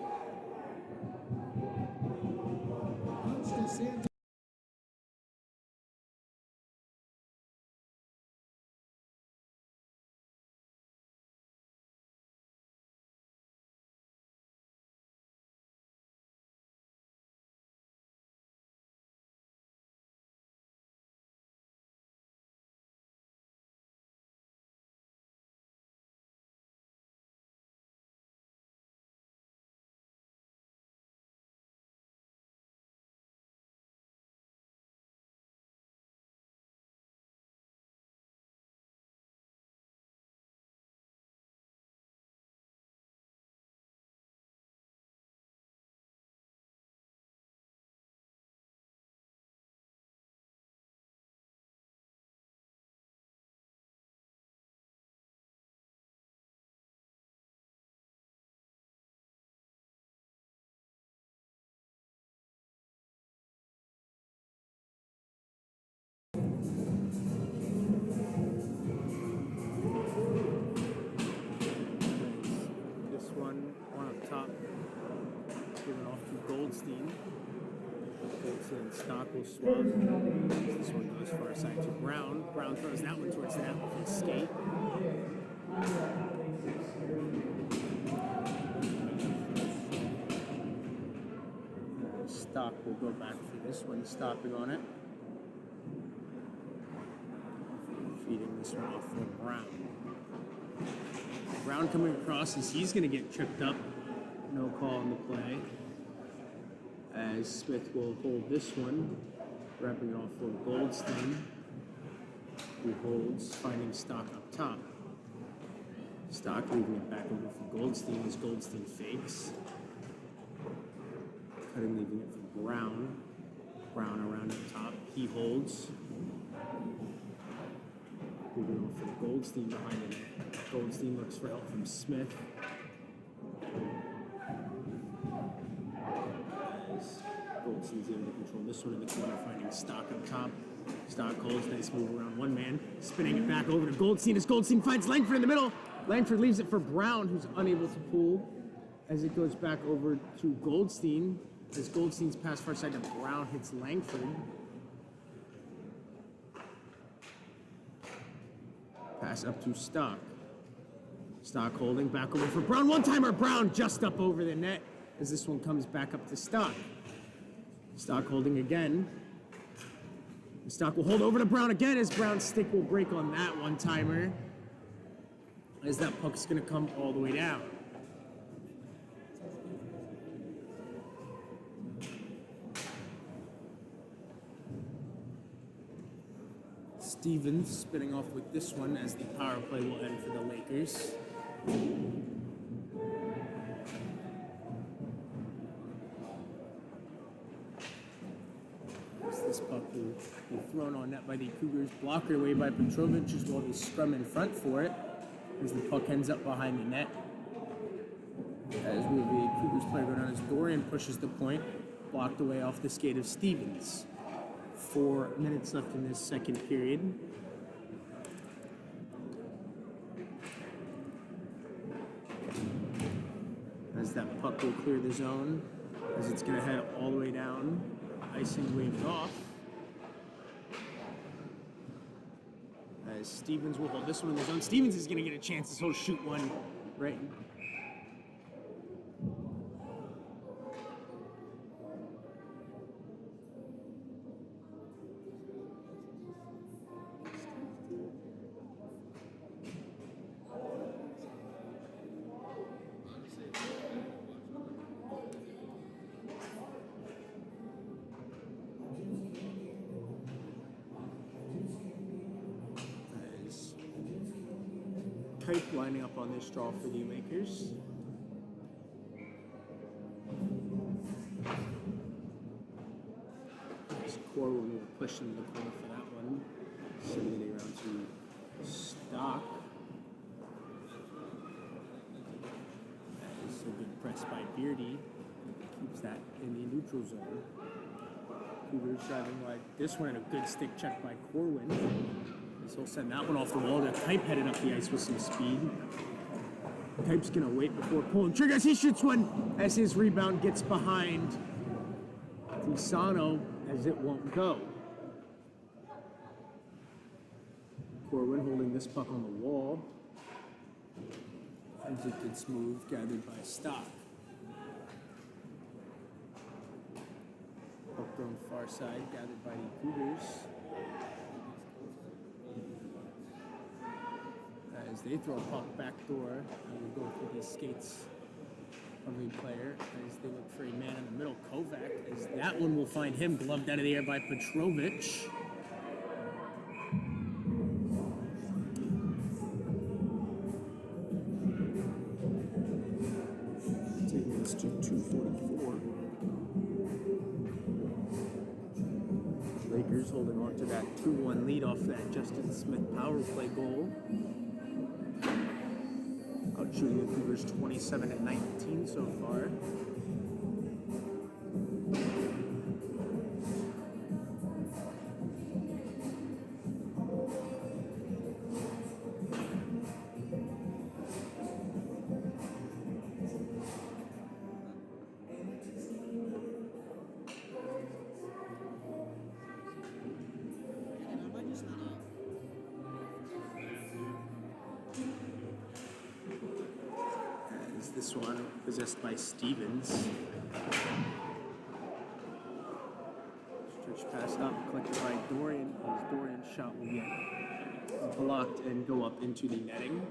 [SPEAKER 2] Given off to Goldstein. Goldstein and Stock will swap. This one goes far side to Brown. Brown throws that one towards the net with his skate. Stock will go back for this one, stopping on it. Feeding this one off for Brown. Brown coming across as he's going to get tripped up. No call on the play. As Smith will hold this one, wrapping it off for Goldstein, who holds, finding Stock up top. Stock leaving it back over for Goldstein as Goldstein fakes. Cutting, leaving it for Brown. Brown around up top. He holds. Moving off for Goldstein behind it. Goldstein looks for help from Smith. Goldstein's able to control this one in the corner, finding Stock up top. Stock holds, nice move around one man, spinning it back over to Goldstein as Goldstein finds Langford in the middle. Langford leaves it for Brown, who's unable to pull as it goes back over to Goldstein. As Goldstein's pass far side to Brown hits Langford. Pass up to Stock. Stock holding back over for Brown. One-timer, Brown just up over the net as this one comes back up to Stock. Stock holding again. Stock will hold over to Brown again as Brown's stick will break on that one-timer. As that puck's gonna come all the way down. Stevens spinning off with this one as the power play will end for the Lakers. This puck will be thrown on net by the Cougars, blocked away by Petrovic as well as scrum in front for it as the puck ends up behind the net. As will be a Cougars player go down as Dorian pushes the point, blocked away off the skate of Stevens. 4 minutes left in this second period. As that puck will clear the zone, as it's going to head all the way down, icing waved off. As Stevens will hold this one in the zone. Stevens is going to get a chance to shoot one right. Type lining up on this draw for the Lakers. Core will move a push into the corner for that one. Sending it around to Stock. That is a good press by Beardy. Keeps that in the neutral zone. Cougars driving wide. This one and a good stick check by Corwin. He'll send that one off the wall. That Type headed up the ice with some speed. Type's gonna wait before pulling trigger as he shoots one as his rebound gets behind Tisano as it won't go. Corwin holding this puck on the wall. As it gets moved, gathered by Stock. Puck thrown far side, gathered by the Cougars. As they throw a puck back door, and will go through the skates of the player as they look for a man in the middle, Kovac, as that one will find him gloved out of the air by Petrovic. Taking this to 2:44. Lakers holding on to that 2-1 lead off that Justin Smith power play goal. Shooting the Cougars 27-19 so far. This one possessed by Stevens. Stretch pass up, collected by Dorian. As Dorian's shot will get blocked and go up into the netting.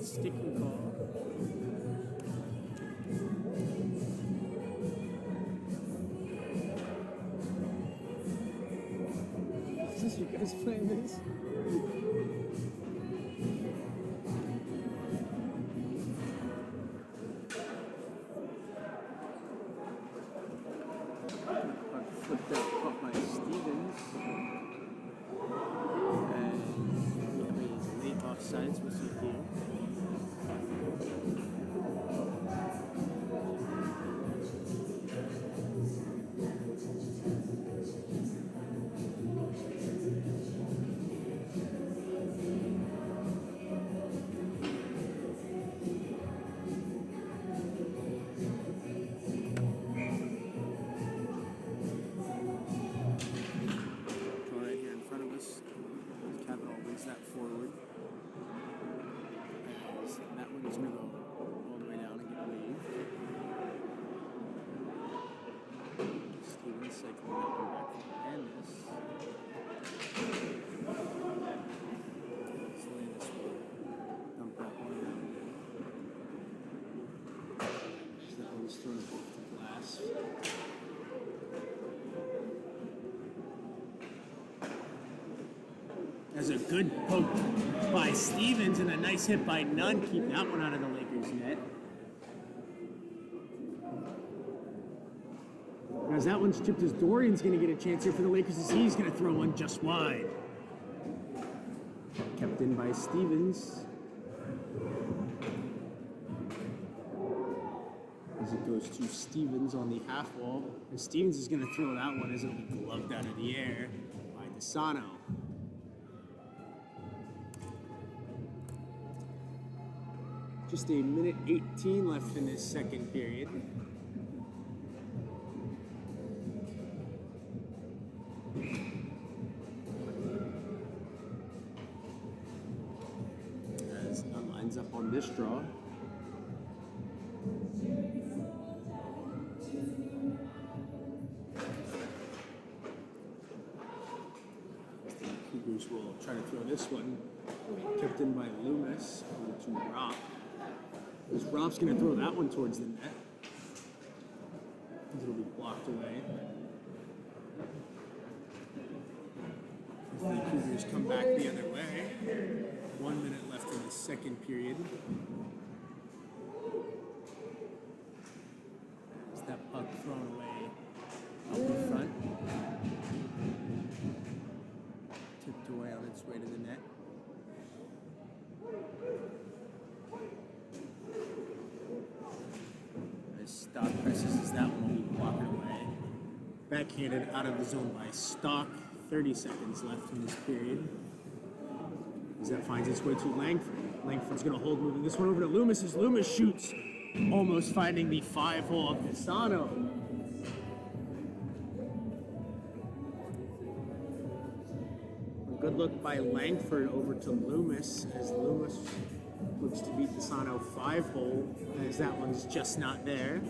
[SPEAKER 2] Sticking call. this? You guys playing this? Flipped out, caught by Stevens. And we have a late offsides, we'll see here. Right here in front of us, Kavanaugh wins that forward. As that one is going to go all the way down and get waved. Stevens cycling that one back from Landis. Landis will dump that one out. So that one's thrown off the glass. There's a good poke by Stevens and a nice hit by Nunn. Keep that one out of the Lakers' net. As that one's chipped as Dorian's going to get a chance here for the Lakers as he's going to throw one just wide. Kept in by Stevens. As it goes to Stevens on the half wall. And Stevens is going to throw that one as it'll be gloved out of the air by Desano. Just a minute 18 left in this second period. As Nunn lines up on this draw. The Cougars will try to throw this one. Kept in by Loomis over to Rob. As Rob's going to throw that one towards the net. It'll be blocked away. As the Cougars come back the other way. 1 minute left in the second period. As that puck thrown away out the front. Tipped away on its way to the net. Stock presses as that one will be blocked away. Backhanded out of the zone by Stock. 30 seconds left in this period. As that finds its way to Langford. Langford's going to hold moving this one over to Loomis as Loomis shoots. Almost finding the 5-hole of Desano. A good look by Langford over to Loomis as Loomis looks to beat Desano 5-hole, as that one's just not there.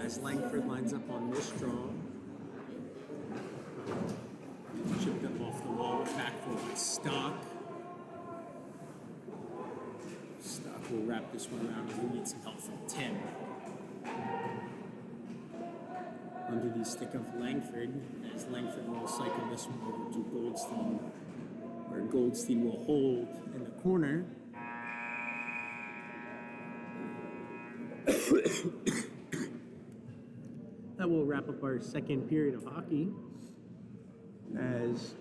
[SPEAKER 2] As Langford lines up on this draw. Chipped up off the wall, back for Stock. Stock will wrap this one around, and we need some help from Tim. Under the stick of Langford, as Langford will cycle this one over to Goldstein, where Goldstein will hold in the corner. That will wrap up our second period of hockey, as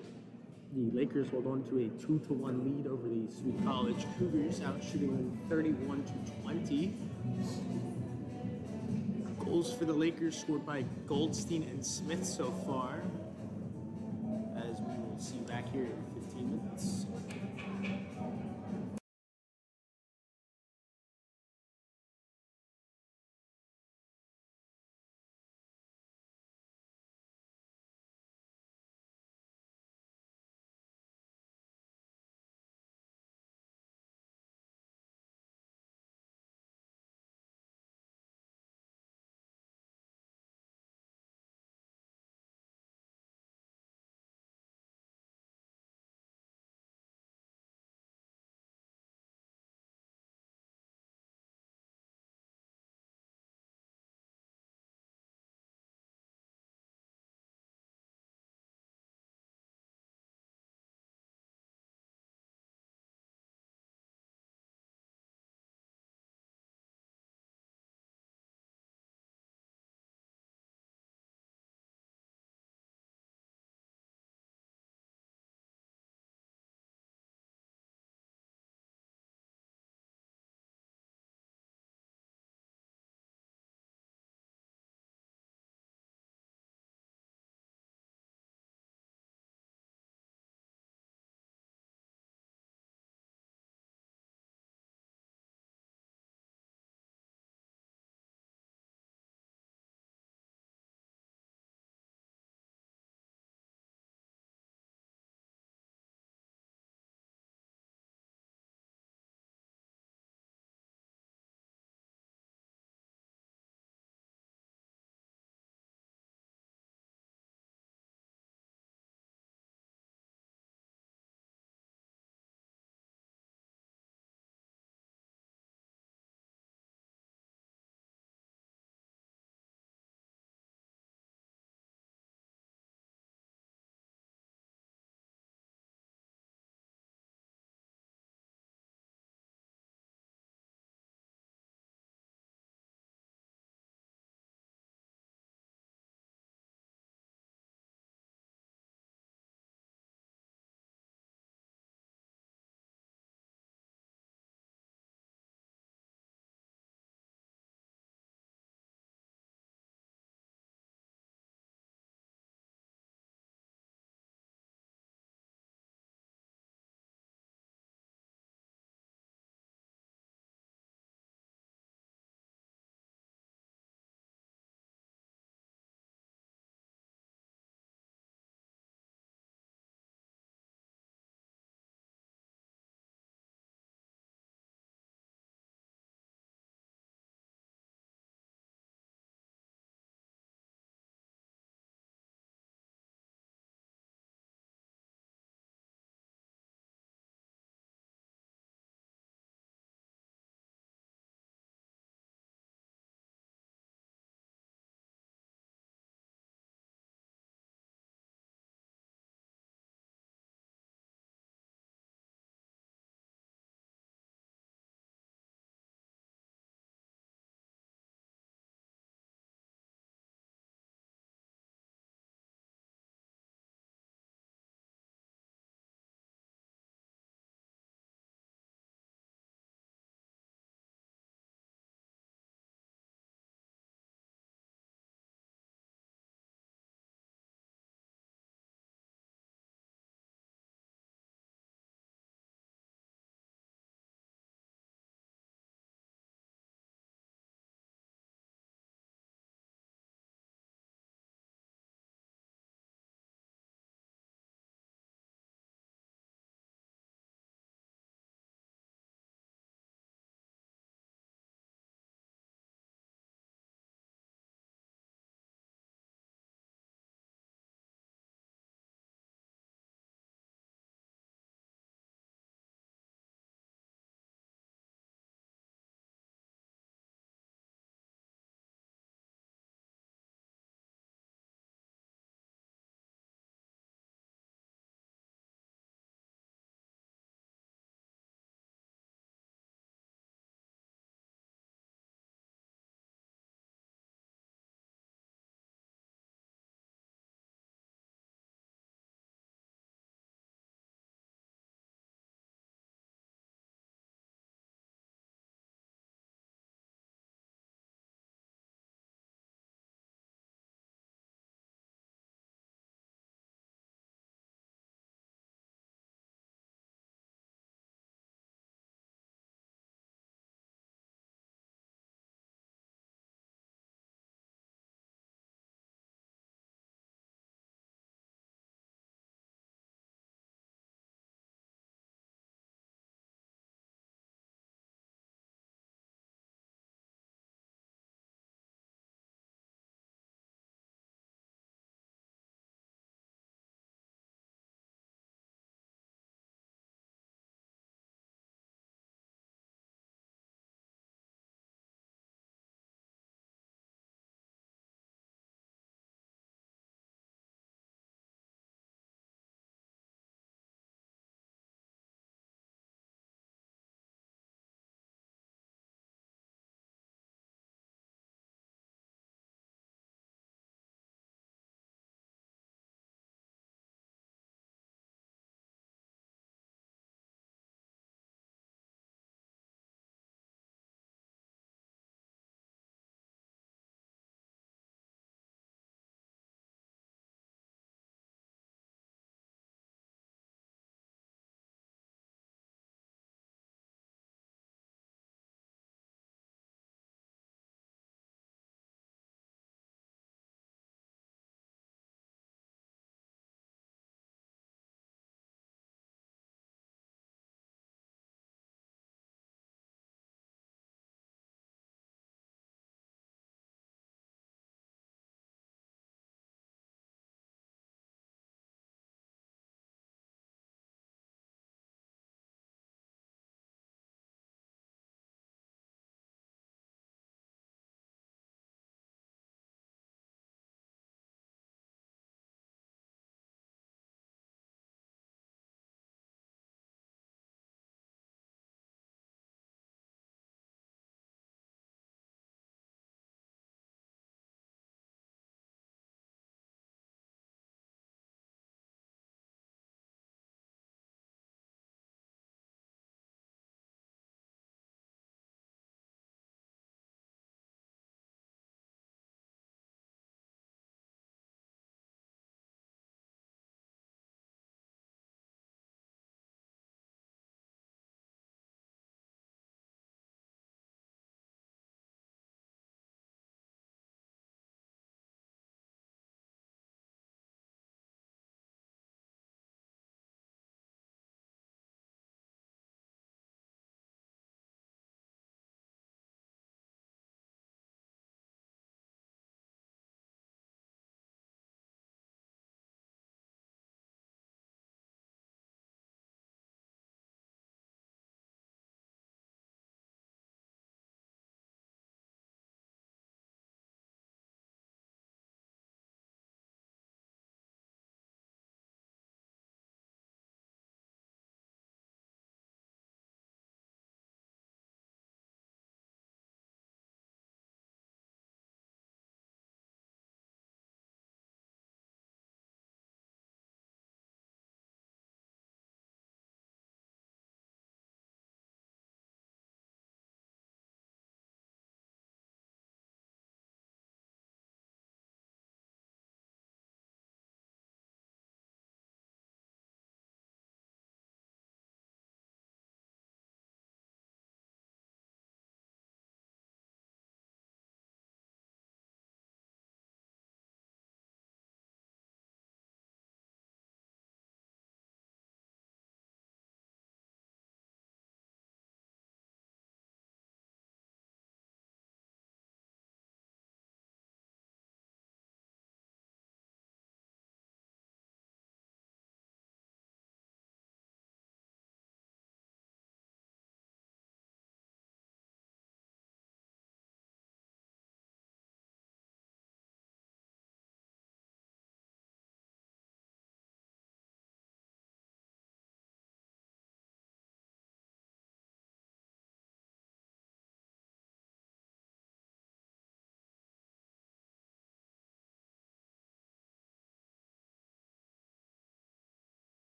[SPEAKER 2] the Lakers hold on to a 2-1 lead over the Sault College Cougars, out shooting them 31-20. Goals for the Lakers scored by Goldstein and Smith so far, as we will see back here in 15 minutes.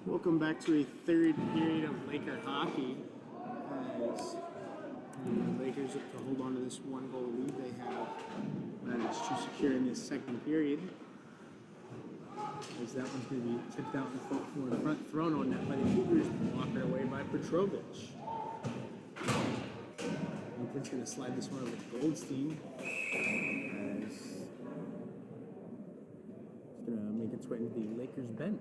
[SPEAKER 2] Welcome back to a third period of Laker hockey. As the Lakers look to hold on to this one-goal lead they have managed to secure in this second period. As that one's going to be tipped out and fought for in front, thrown on net by the Cougars, blocked away by Petrovic. Ethan's going to slide this one over to Goldstein. As it's going to make its way into the Lakers bench.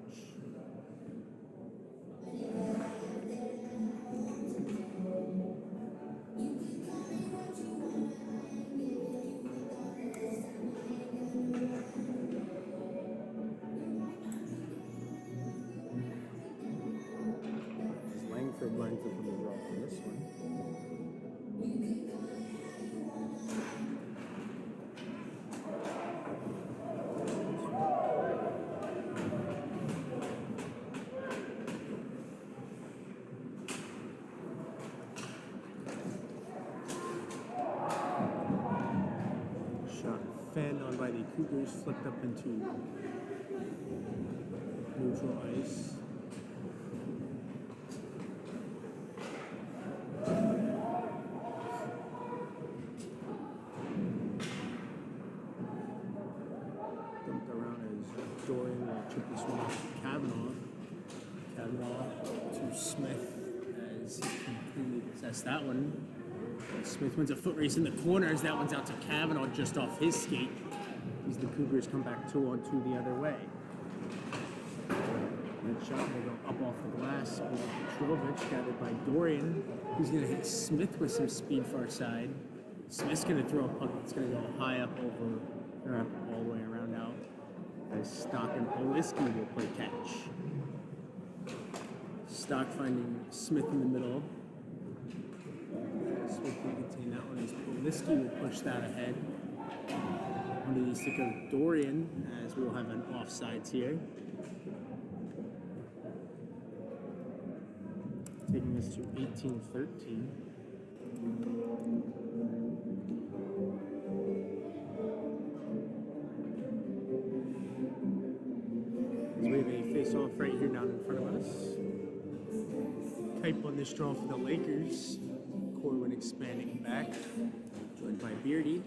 [SPEAKER 2] For blind for the draw for this one. Shot fanned on by the Cougars, flipped up into neutral ice. This one off to Kavanaugh. Kavanaugh to Smith as he completely possessed that one. And Smith wins a foot race in the corners. That one's out to Kavanaugh just off his skate. As the Cougars come back 2-on-2 the other way. That shot will go up off the glass over Petrovic, gathered by Dorian. He's going to hit Smith with some speed far side. Smith's going to throw a puck that's going to go high up over, or up all the way around out. As Stock and Lssu will play catch. Stock finding Smith in the middle. Smith will contain that one as Lssu will push that ahead. Under the stick of Dorian, as we will have an offsides here. Taking us to 18-13. We have a face-off right here down in front of us. Type on this draw for the Lakers. Corwin expanding back, joined by Beardy.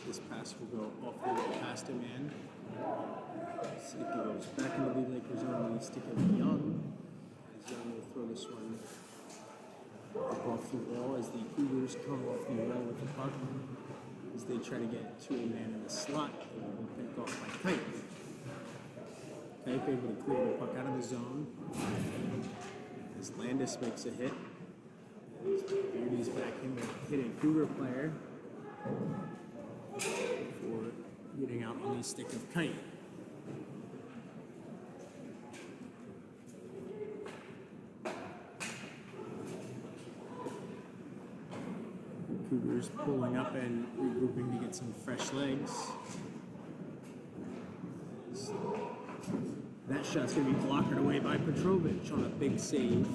[SPEAKER 2] This pass will go off the way past him and it goes back into the Lakers zone on the stick of Young. As Young will throw this one up off the wall as the Cougars come off the wall with the puck. As they try to get to a man in the slot, they will be picked off by Type. Type able to clear the puck out of the zone. As Landis makes a hit. As Beardy's back in to hit a Cougar player for getting out on the stick of Kite. Cougars pulling up and regrouping to get some fresh legs. That shot's going to be blocked away by Petrovic on a big save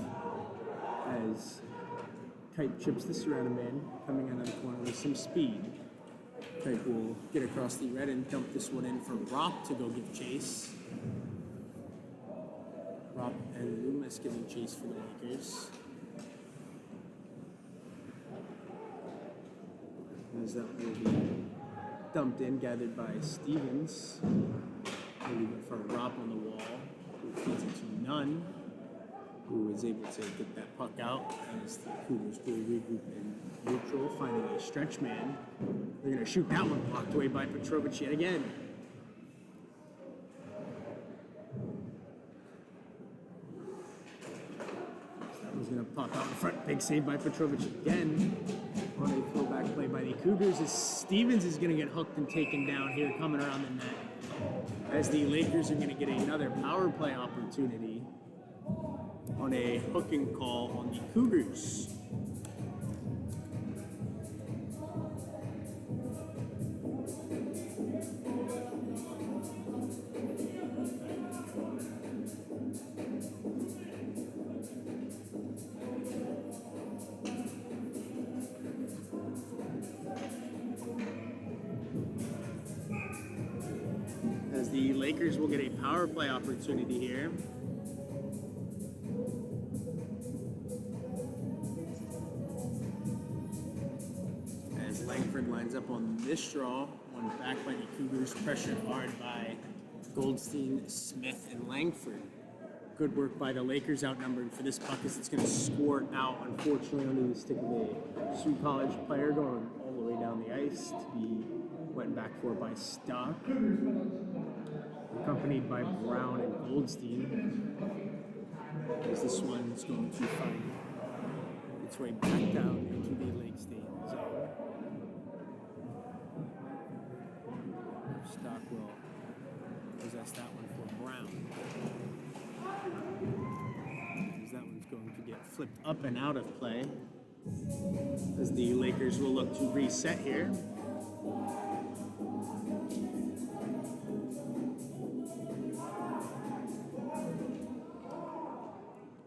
[SPEAKER 2] as Kite chips this around a man coming out of the corner with some speed. Kite will get across the red and dump this one in for Ropp to go give chase. Ropp and Loomis giving chase for the Lakers. As that will be dumped in, gathered by Stevens. Leaving for Ropp on the wall, who feeds it to Nunn, who is able to get that puck out as the Cougars will regroup in neutral, finding a stretch man. They're going to shoot that one, blocked away by Petrovic yet again. That one's going to pop out in front, big save by Petrovic again. On a throwback play by the Cougars as Stevens is going to get hooked and taken down here coming around the net. As the Lakers are going to get another power play opportunity on a hooking call on the Cougars. Lakers will get a power play opportunity here. As Langford lines up on this draw, one back by the Cougars, pressured hard by Goldstein, Smith, and Langford. Good work by the Lakers, outnumbered for this puck as it's going to squirt out, unfortunately, under the stick of a Sault College player going all the way down the ice to be went back for by Stock, accompanied by Brown and Goldstein, as this one's going to find its way back down into the Lake State zone. Stock will possess that one for Brown. As that one's going to get flipped up and out of play, as the Lakers will look to reset here.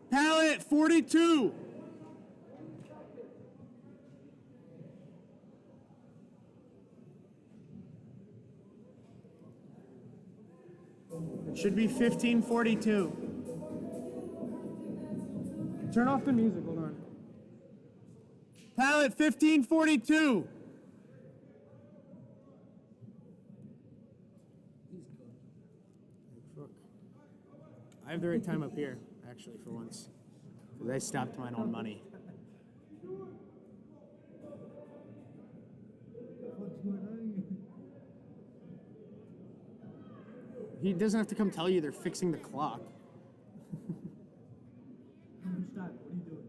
[SPEAKER 2] Pallet 42. It should be 15:42. Turn off the music, hold on. Pallet 15:42. I have the right time up here, actually, for once. Because I stopped mine on money. He doesn't have to come tell you they're fixing the clock.
[SPEAKER 3] Stop. What are you doing?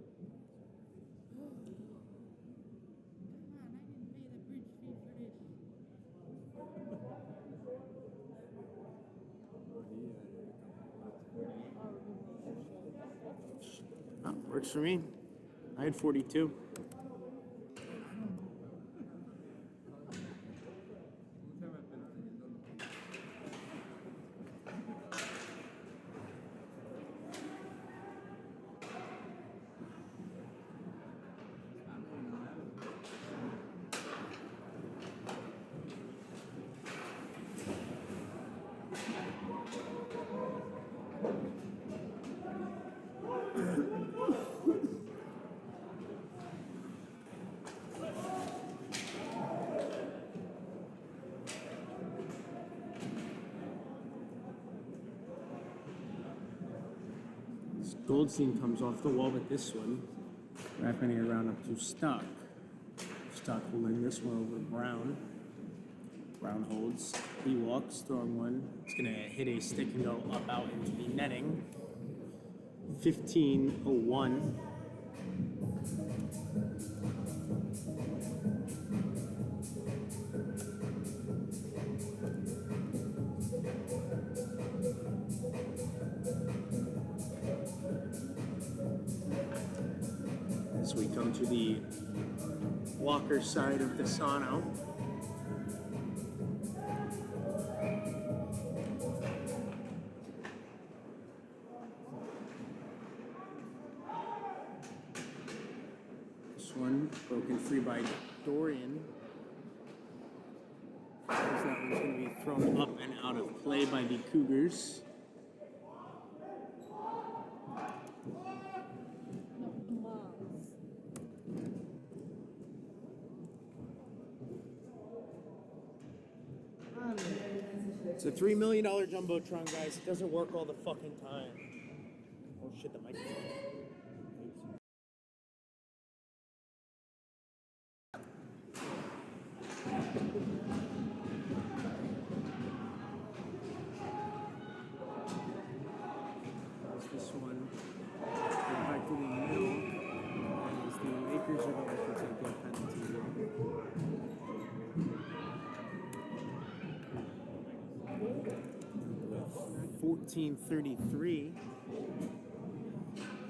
[SPEAKER 2] Oh, works for me. I had 42. Goldstein comes off the wall with this one, wrapping it around up to Stock. Stock will win this one over Brown. Brown holds. He walks, throwing one. It's going to hit a stick and go up out into the netting. 15:01. As we come to the Walker side of the Sano. This one broken free by Dorian. As that one's going to be thrown up and out of play by the Cougars. It's a $3 million Jumbotron, guys. It doesn't work all the fucking time. Oh shit, the microphone. That's this one. Go back to the middle. As the Lakers are going to take that penalty. 14:33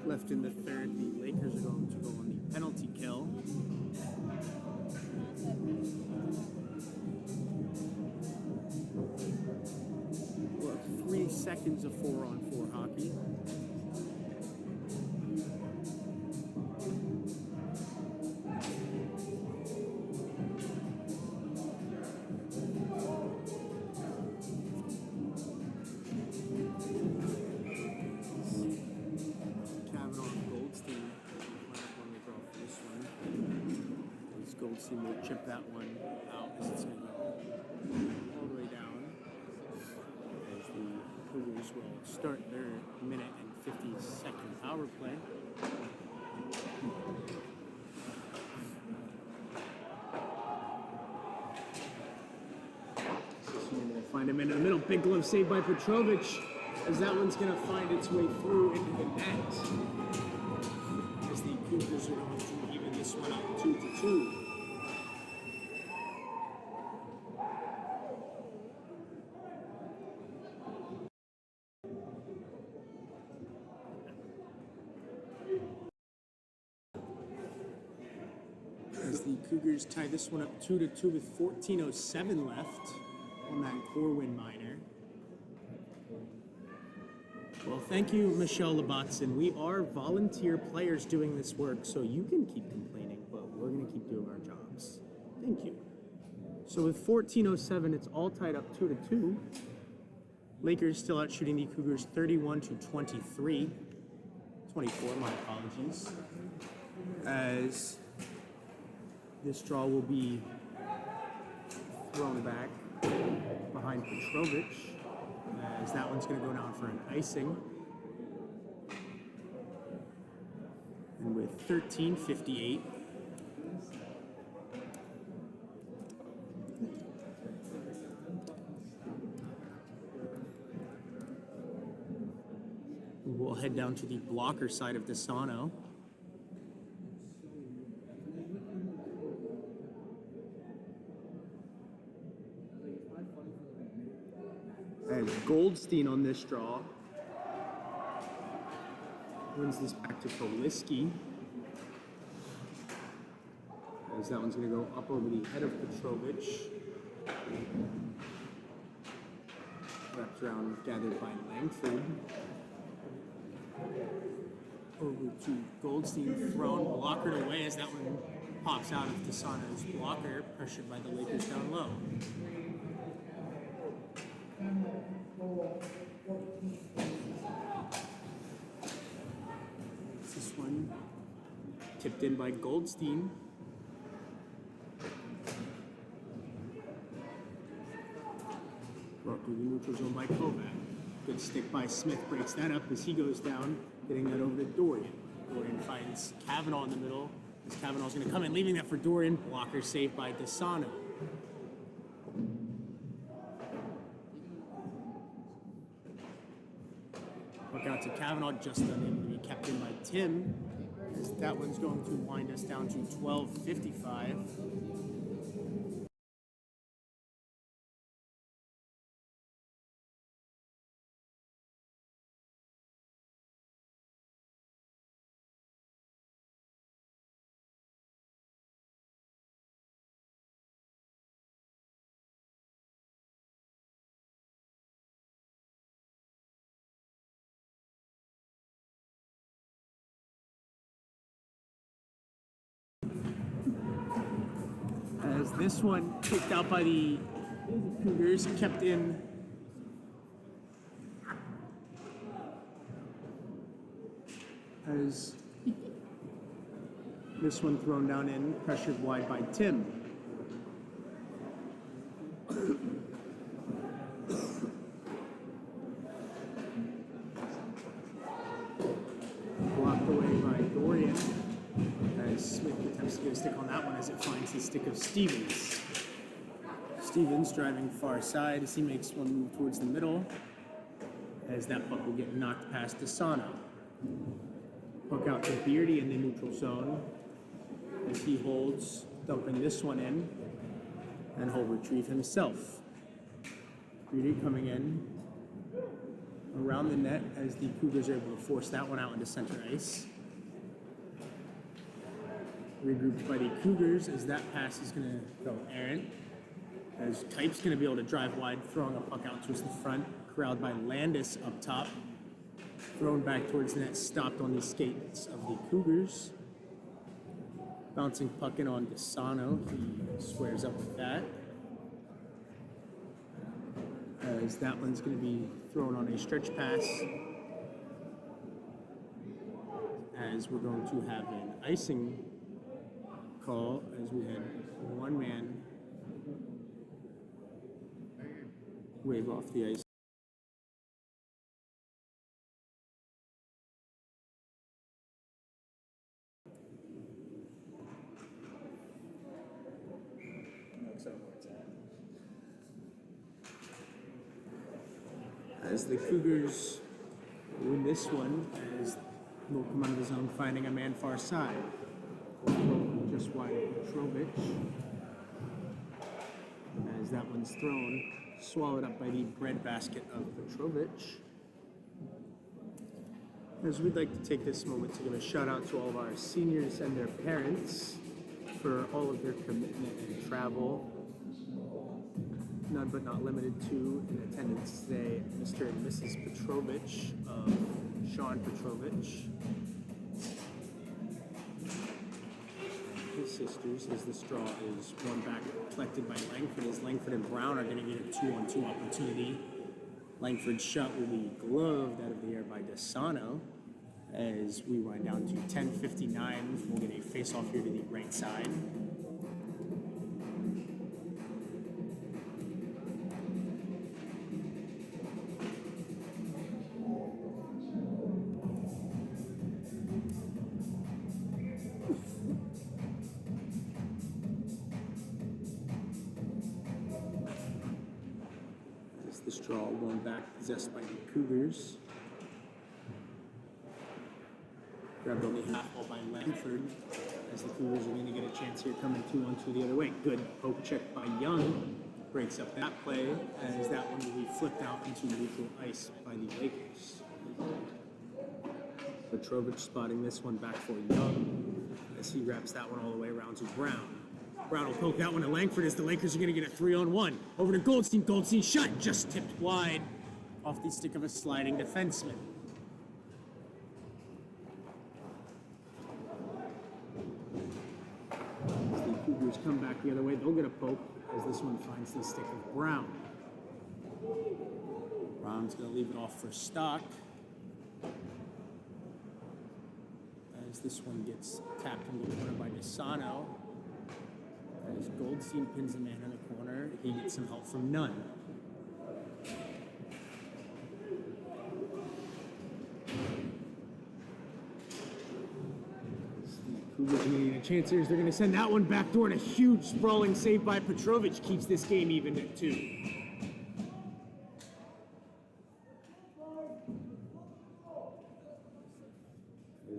[SPEAKER 2] left in the third. The Lakers are going to go on the penalty kill. We're 3 seconds of 4-on-4 hockey. Lssu will chip that one out as it's going to go all the way down. As the Cougars will start their minute and 50-second power play.
[SPEAKER 4] Find him in the middle. Big glove saved by Petrovic, as that one's going to find its way through into the net. As the Cougars are going to even this one up 2-2.
[SPEAKER 2] As the Cougars tie this one up 2-2 with 14:07 left on that Corwin minor. Well, thank you, Michelle Labatson. We are volunteer players doing this work, so you can keep complaining, but we're going to keep doing our jobs. Thank you. So with 14:07, it's all tied up 2-2. Lakers still out shooting the Cougars 31-23. 24, my apologies. As this draw will be thrown back behind Petrovic, as that one's going to go down for an icing. And with 13:58, we'll head down to the blocker side of Desano. And Goldstein on this draw wins this back to Poliski. As that one's going to go up over the head of Petrovic. Wrapped around, gathered by Langford. Over to Goldstein, thrown, blockered away as that one pops out of Desano's blocker, pressured by the Lakers down low. This one tipped in by Goldstein. Brought through the neutral zone by Kovac. Good stick by Smith, breaks that up as he goes down, getting that over to Dorian. Dorian finds Kavanaugh in the middle, as Kavanaugh's going to come in, leaving that for Dorian. Blocker saved by Desano. Look out to Kavanaugh, just unable to be kept in by Tim. As that one's going to wind us down to 12:55. As this one kicked out by the Cougars, kept in. As this one thrown down in, pressured wide by Tim. Blocked away by Dorian. As Smith attempts to get a stick on that one as it finds the stick of Stevens. Stevens driving far side as he makes one move towards the middle, as that puck will get knocked past Desano. Puck out to Beardy in the neutral zone as he holds, dumping this one in, and he'll retrieve himself. Beardy coming in around the net as the Cougars are able to force that one out into center ice. Regrouped by the Cougars as that pass is going to go errant. As Kipe's going to be able to drive wide, throwing a puck out towards the front, corralled by Landis up top. Thrown back towards the net, stopped on the skates of the Cougars. Bouncing puck in on Desano, he squares up with that. As that one's going to be thrown on a stretch pass. As we're going to have an icing call as we had one man wave off the ice. As the Cougars win this one, as will come out of the zone, finding a man far side. Just wide of Petrovich. As that one's thrown, swallowed up by the breadbasket of Petrovich. As we'd like to take this moment to give a shout out to all of our seniors and their parents for all of their commitment and travel. None but not limited to in attendance today, Mr. and Mrs. Petrovich of Sean Petrovich. His sisters, as the straw is one back collected by Langford, as Langford and Brown are going to get a 2-on-2 opportunity. Langford's shot will be gloved out of the air by Desano. As we wind down to 10:59, we'll get a face-off here to the right side. The straw one back possessed by the Cougars. Grabbed only half ball by Langford as the Cougars are going to get a chance here coming 2-on-2 the other way. Good poke check by Young. Breaks up that play as that one will be flipped out into neutral ice by the Lakers. Petrovich spotting this one back for Young as he wraps that one all the way around to Brown. Brown will poke that one to Langford as the Lakers are going to get a 3-on-1. Over to Goldstein. Goldstein shot just tipped wide off the stick of a sliding defenseman. As the Cougars come back the other way, they'll get a poke as this one finds the stick of Brown. Brown's going to leave it off for Stock. As this one gets tapped into the corner by Desano. As Goldstein pins a man in the corner, he gets some help from Nunn. Cougars are getting a chance here. They're going to send that one back door, and a huge sprawling save by Petrovich keeps this game even at 2.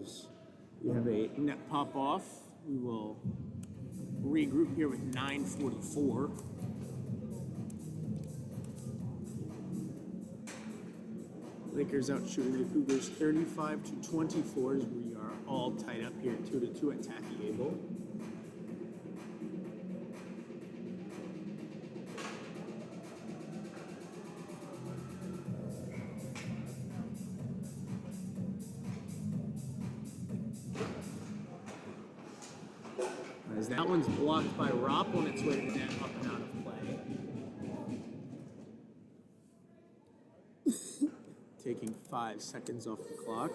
[SPEAKER 2] As we have a net pop off, we will regroup here with 9:44. Lakers out shooting the Cougars 35-24 as we are all tied up here 2-2 at Taffy Able. As that one's blocked by Ropp on its way to the net, up and out of play. Taking 5 seconds off the clock.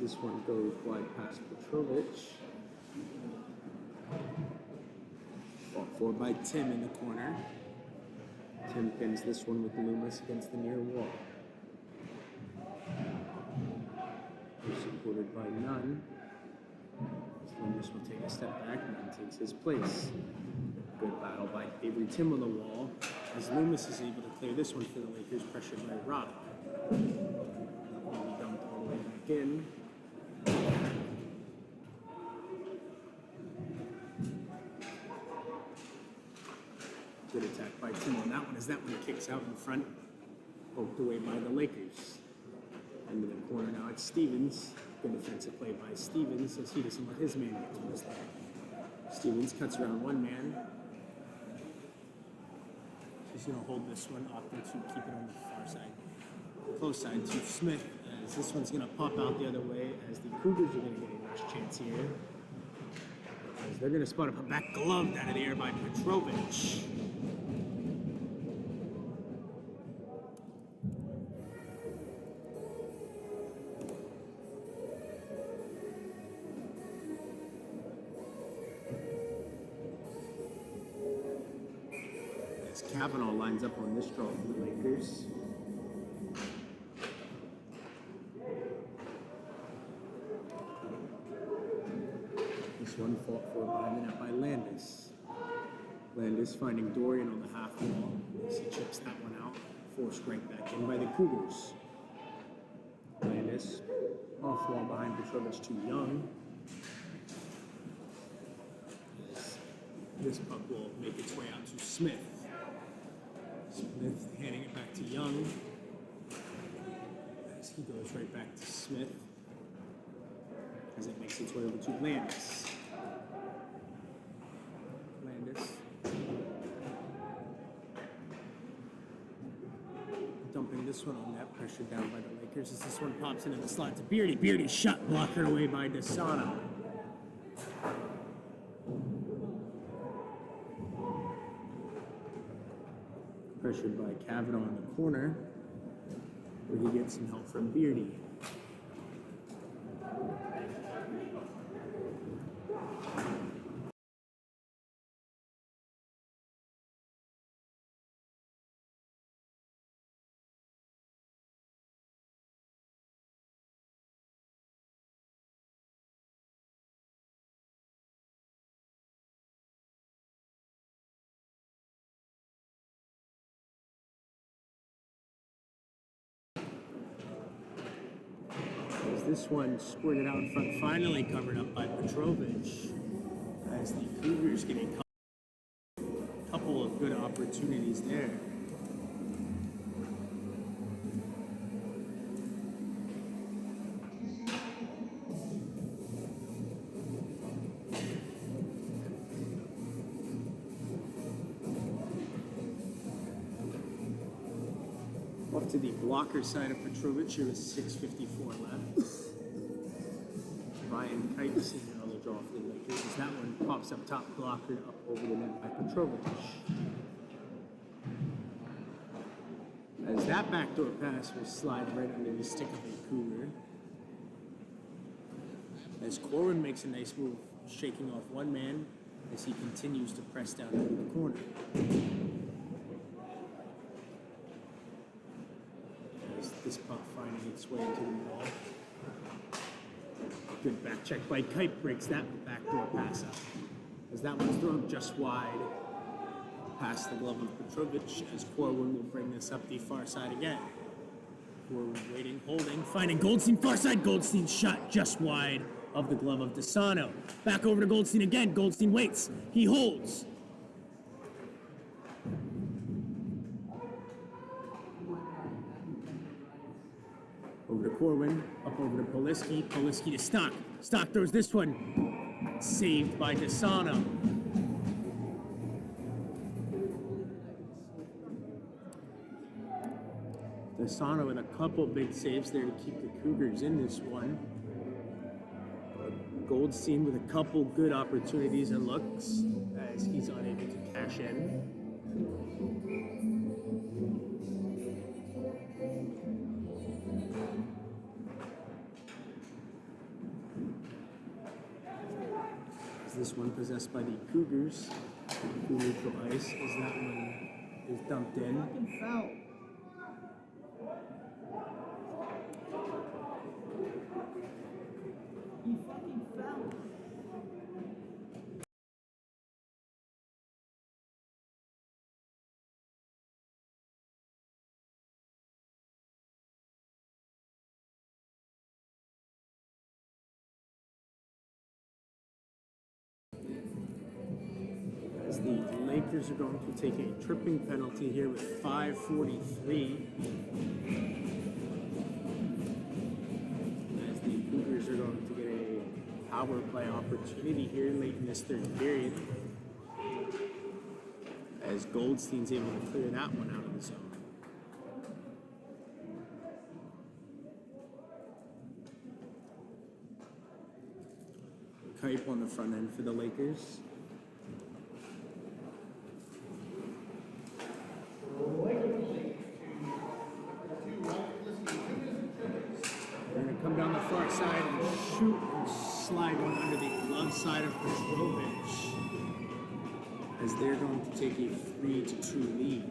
[SPEAKER 2] This one goes wide past Petrovich. Fought for by Tim in the corner. Tim pins this one with Loomis against the near wall. Supported by Nunn. Loomis will take a step back and then takes his place. Good battle by Avery Tim on the wall as Loomis is able to clear this one for the Lakers, pressured by Ropp. That will be dumped all the way back in. Good attack by Tim on that one as that one kicks out in front, poked away by the Lakers. Into the corner now, it's Stevens. Good defensive play by Stevens as he doesn't let his man get to his there. Stevens cuts around one man, is going to hold this one, opting to keep it on the far side, close side to Smith, as this one's going to pop out the other way, as the Cougars are going to get a nice chance here. As they're going to spot up a back glove out of the air by Petrovich. Kavanaugh lines up on this draw for the Lakers. This one fought for behind the net by Landis. Landis finding Dorian on the half wall as he chips that one out. Forced right back in by the Cougars. Landis off wall behind Petrovich to Young. This puck will make its way out to Smith. Smith handing it back to Young as he goes right back to Smith as it makes its way over to Landis. Dumping this one on net, pressure down by the Lakers as this one pops into the slot to Beardy. Beardy shot blocked away by Desano. Pressured by Kavanaugh in the corner, where he gets some help from Beardy. This one squirted out in front, finally covered up by Petrovich, as the Cougars get a couple of good opportunities there. Off to the blocker side of Petrovich, here with 6:54 left. Ryan Kite seeing another draw for the Lakers as that one pops up top, blocker up over the net by Petrovich. As that backdoor pass will slide right under the stick of a Cougar. As Corwin makes a nice move, shaking off one man as he continues to press down into the corner. As this puck finding its way into the wall. Good back check by Kite, breaks that backdoor pass up. As that one's thrown just wide, past the glove of Petrovich, as Corwin will bring this up the far side again. Corwin waiting, holding, finding Goldstein, far side, Goldstein shot just wide of the glove of Desano. Back over to Goldstein again, Goldstein waits, he holds. Over to Corwin, up over to Poliski, Poliski to Stock. Stock throws this one, saved by Desano. Desano with a couple big saves there to keep the Cougars in this one. Goldstein with a couple good opportunities and looks as he's unable to cash in. This one possessed by the Cougars. Who neutral ice as that one is dumped in.
[SPEAKER 3] Fucking foul. He fucking fouled.
[SPEAKER 2] As the Lakers are going to take a tripping penalty here with 5:43. As the Cougars are going to get a power play opportunity here late in this third period.
[SPEAKER 4] as Goldstein's able to clear that one out of the zone. Kipe on the front end for the Lakers. They're going to come down the far side and shoot and slide one under the glove side of Petrovich, as they're going to take a 3-2 lead.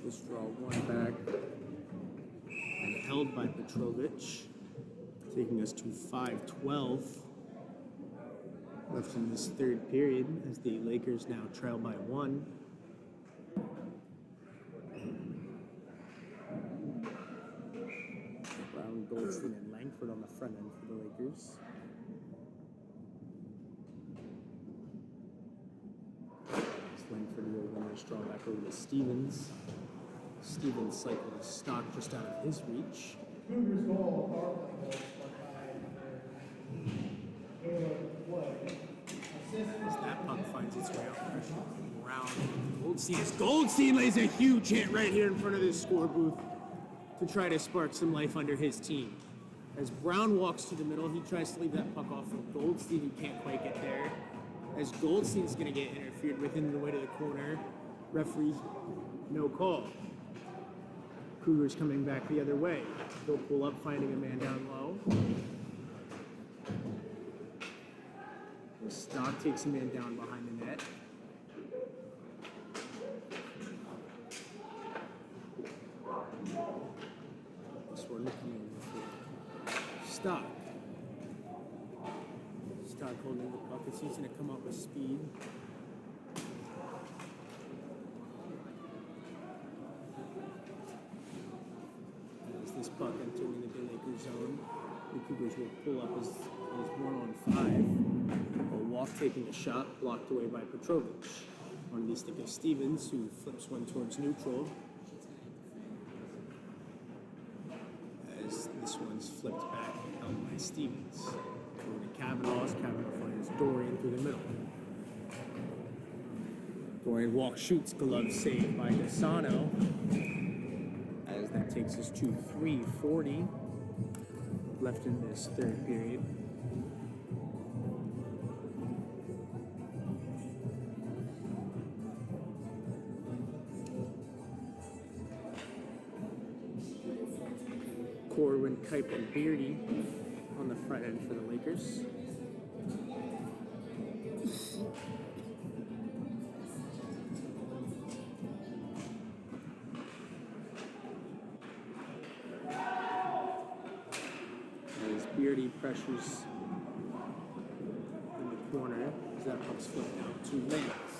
[SPEAKER 4] This draw one back and held by Petrovich, taking us to 5:12 left in this third period as the Lakers now trail by 1. Brown, Goldstein, and Langford on the front end for the Lakers. Langford will win this draw back over to Stevens. Stevens cycled a stock just out of his reach.
[SPEAKER 1] Cougars goal, power play goal,
[SPEAKER 4] As that puck finds its way up around Goldstein. As Goldstein lays a huge hit right here in front of this score booth to try to spark some life under his team. As Brown walks to the middle, he tries to leave that puck off from Goldstein, who can't quite get there. As Goldstein's going to get interfered with in the way to the corner. Referee, no call. Cougars coming back the other way. They'll pull up, finding a man down low. The Stock takes a man down behind the net. This one looking over for Stock. Stock holding the puck as he's going to come up with speed. As this puck entering into the Lakers zone, the Cougars will pull up as 1-on-5. A walk taking a shot, blocked away by Petrovich. On the stick of Stevens, who flips one towards neutral. As this one's flipped back and held by Stevens. Over to Kavanaugh, as Kavanaugh finds Dorian through the middle. Dorian walks, shoots, glove saved by Desano. As that takes us to 3:40 left in this third period. Corwin, Kipe, and Beardy on the front end for the Lakers. As Beardy pressures in the corner, as that puck's flipped out to length.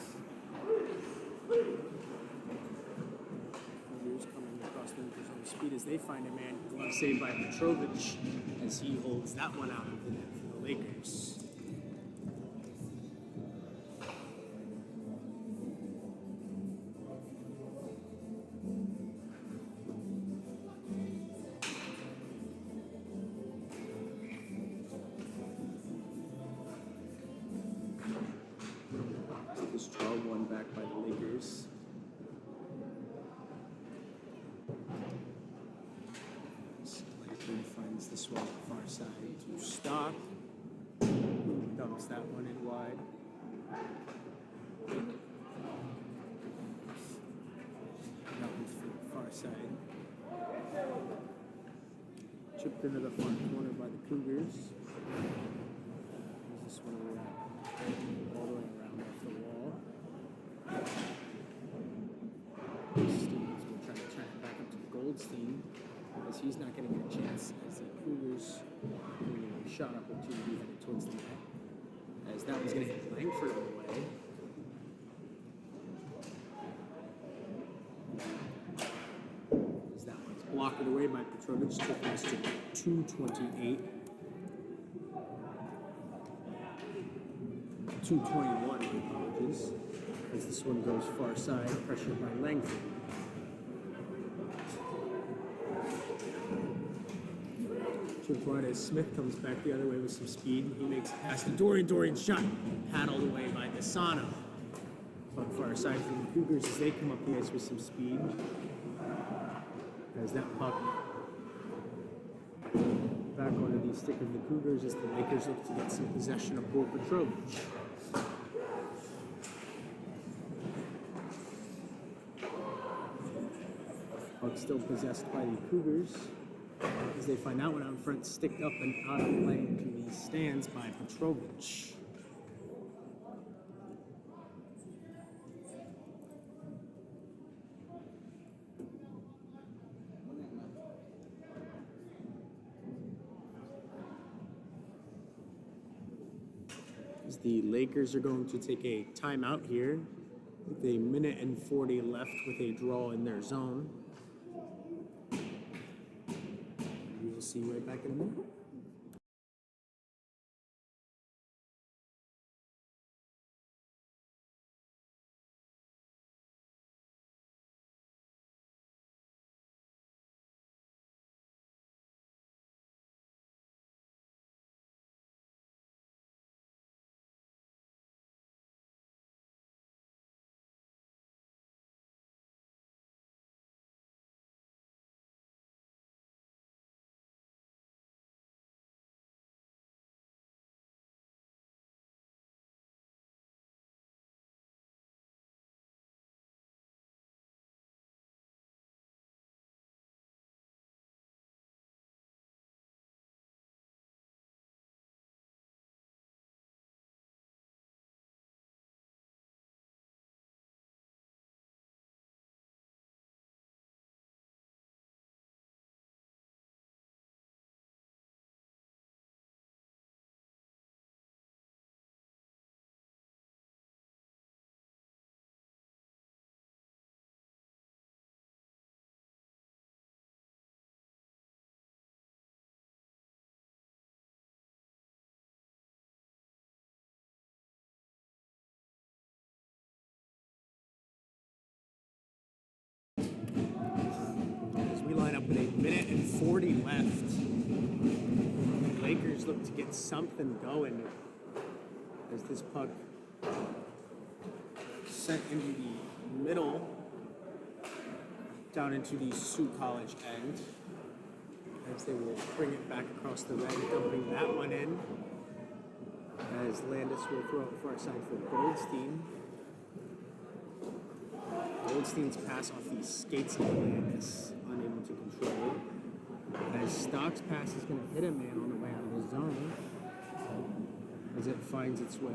[SPEAKER 4] Coming across the Lakers on speed as they find a man. Glove saved by Petrovich as he holds that one out of the net for the Lakers. This draw one back by the Lakers. Finds this one on the far side to Stock. Dumps that one in wide. That one's for the far side. Chipped into the front corner by the Cougars. There's this one all the way around off the wall. Stevens will try to track back up to Goldstein, as he's not going to get a chance as the Cougars are shot opportunity headed towards the net. As that was going to hit Langford on the way. walking away by Petrovic, taking us to 228. 221, apologies. As this one goes far side, pressured by Langford. As Smith comes back the other way with some speed. He makes a pass to Dorian. Dorian's shot paddled away by Desano. On far side from the Cougars as they come up the ice with some speed. As that puck back onto the stick of the Cougars as the Lakers look to get some possession of Paul Petrovic. Puck still possessed by the Cougars as they find that one out front, sticked up and out of play into the stands by Petrovic. As the Lakers are going to take a timeout here with a minute and 40 left with a draw in their zone. We'll see you right back in a minute. Line up with a minute and 40 left. The Lakers look to get something going as this puck sent into the middle, down into the Sault College end, as they will bring it back across the red, dumping that one in, as Landis will throw it far side for Goldstein. Goldstein's pass off the skates of Landis, unable to control. As Stock's pass is going to hit a man on the way out of the zone, as it finds its way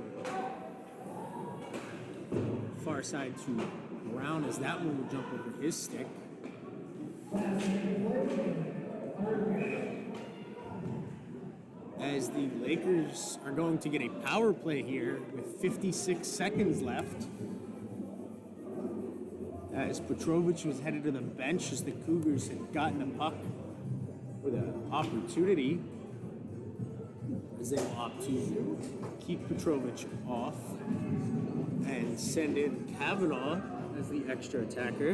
[SPEAKER 4] far side to Brown, as that one will jump over his stick. As the Lakers are going to get a power play here with 56 seconds left. As Petrovic was headed to the bench as the Cougars had gotten the puck with an opportunity, as they will opt to keep Petrovic off and send in Kavanaugh as the extra attacker.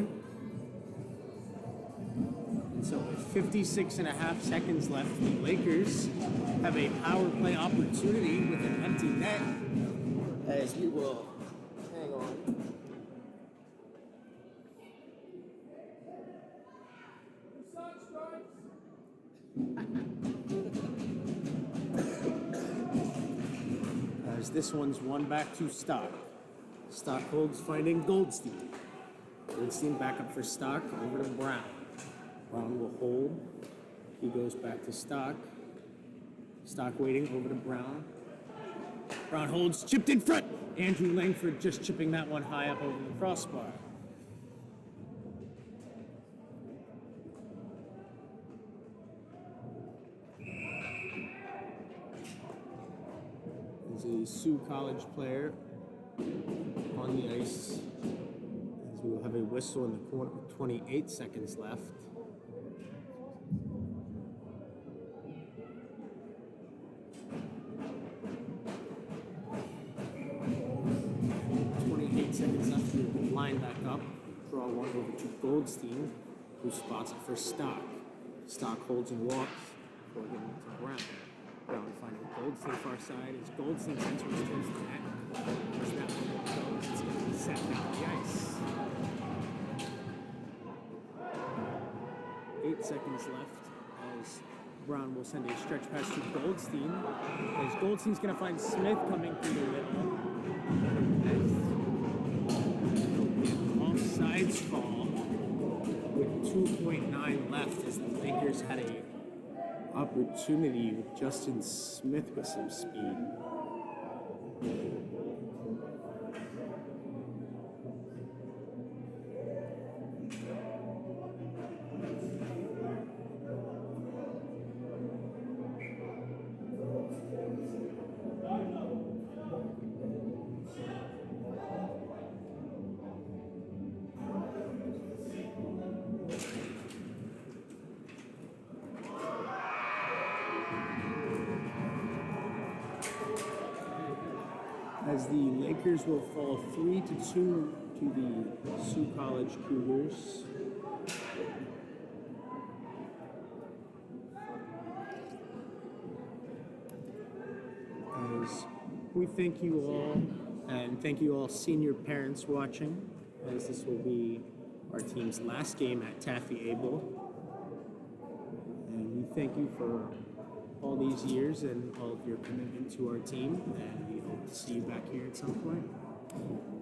[SPEAKER 4] And so with 56 and a half seconds left, the Lakers have a power play opportunity with an empty net, as we will hang on. As this one's won back to Stock. Stock holds, finding Goldstein. Goldstein back up for Stock, over to Brown. Brown will hold. He goes back to Stock. Stock waiting, over to Brown. Brown holds, chipped in front. Andrew Langford just chipping that one high up over the crossbar. There's a Sioux College player on the ice, as we will have a whistle in the corner with 28 seconds left.
[SPEAKER 2] seconds left. We line back up. Draw one over to Goldstein, who spots it for Stock. Stock holds and walks before getting to Brown. Brown finding Goldstein far side. As Goldstein sends one towards the net. As that one goes, it's going to be set down the ice. 8 seconds left as Brown will send a stretch pass to Goldstein. As Goldstein's going to find Smith coming through the middle. Offsides call with 2.9 left as the Lakers had a opportunity with Justin Smith with some speed. As the Lakers will fall 3-2 to the Sioux College Cougars. As we thank you all, and thank you all senior parents watching, as this will be our team's last game at Taffy Able. And we thank you for all these years and all of your commitment to our team, and we hope to see you back here at some point.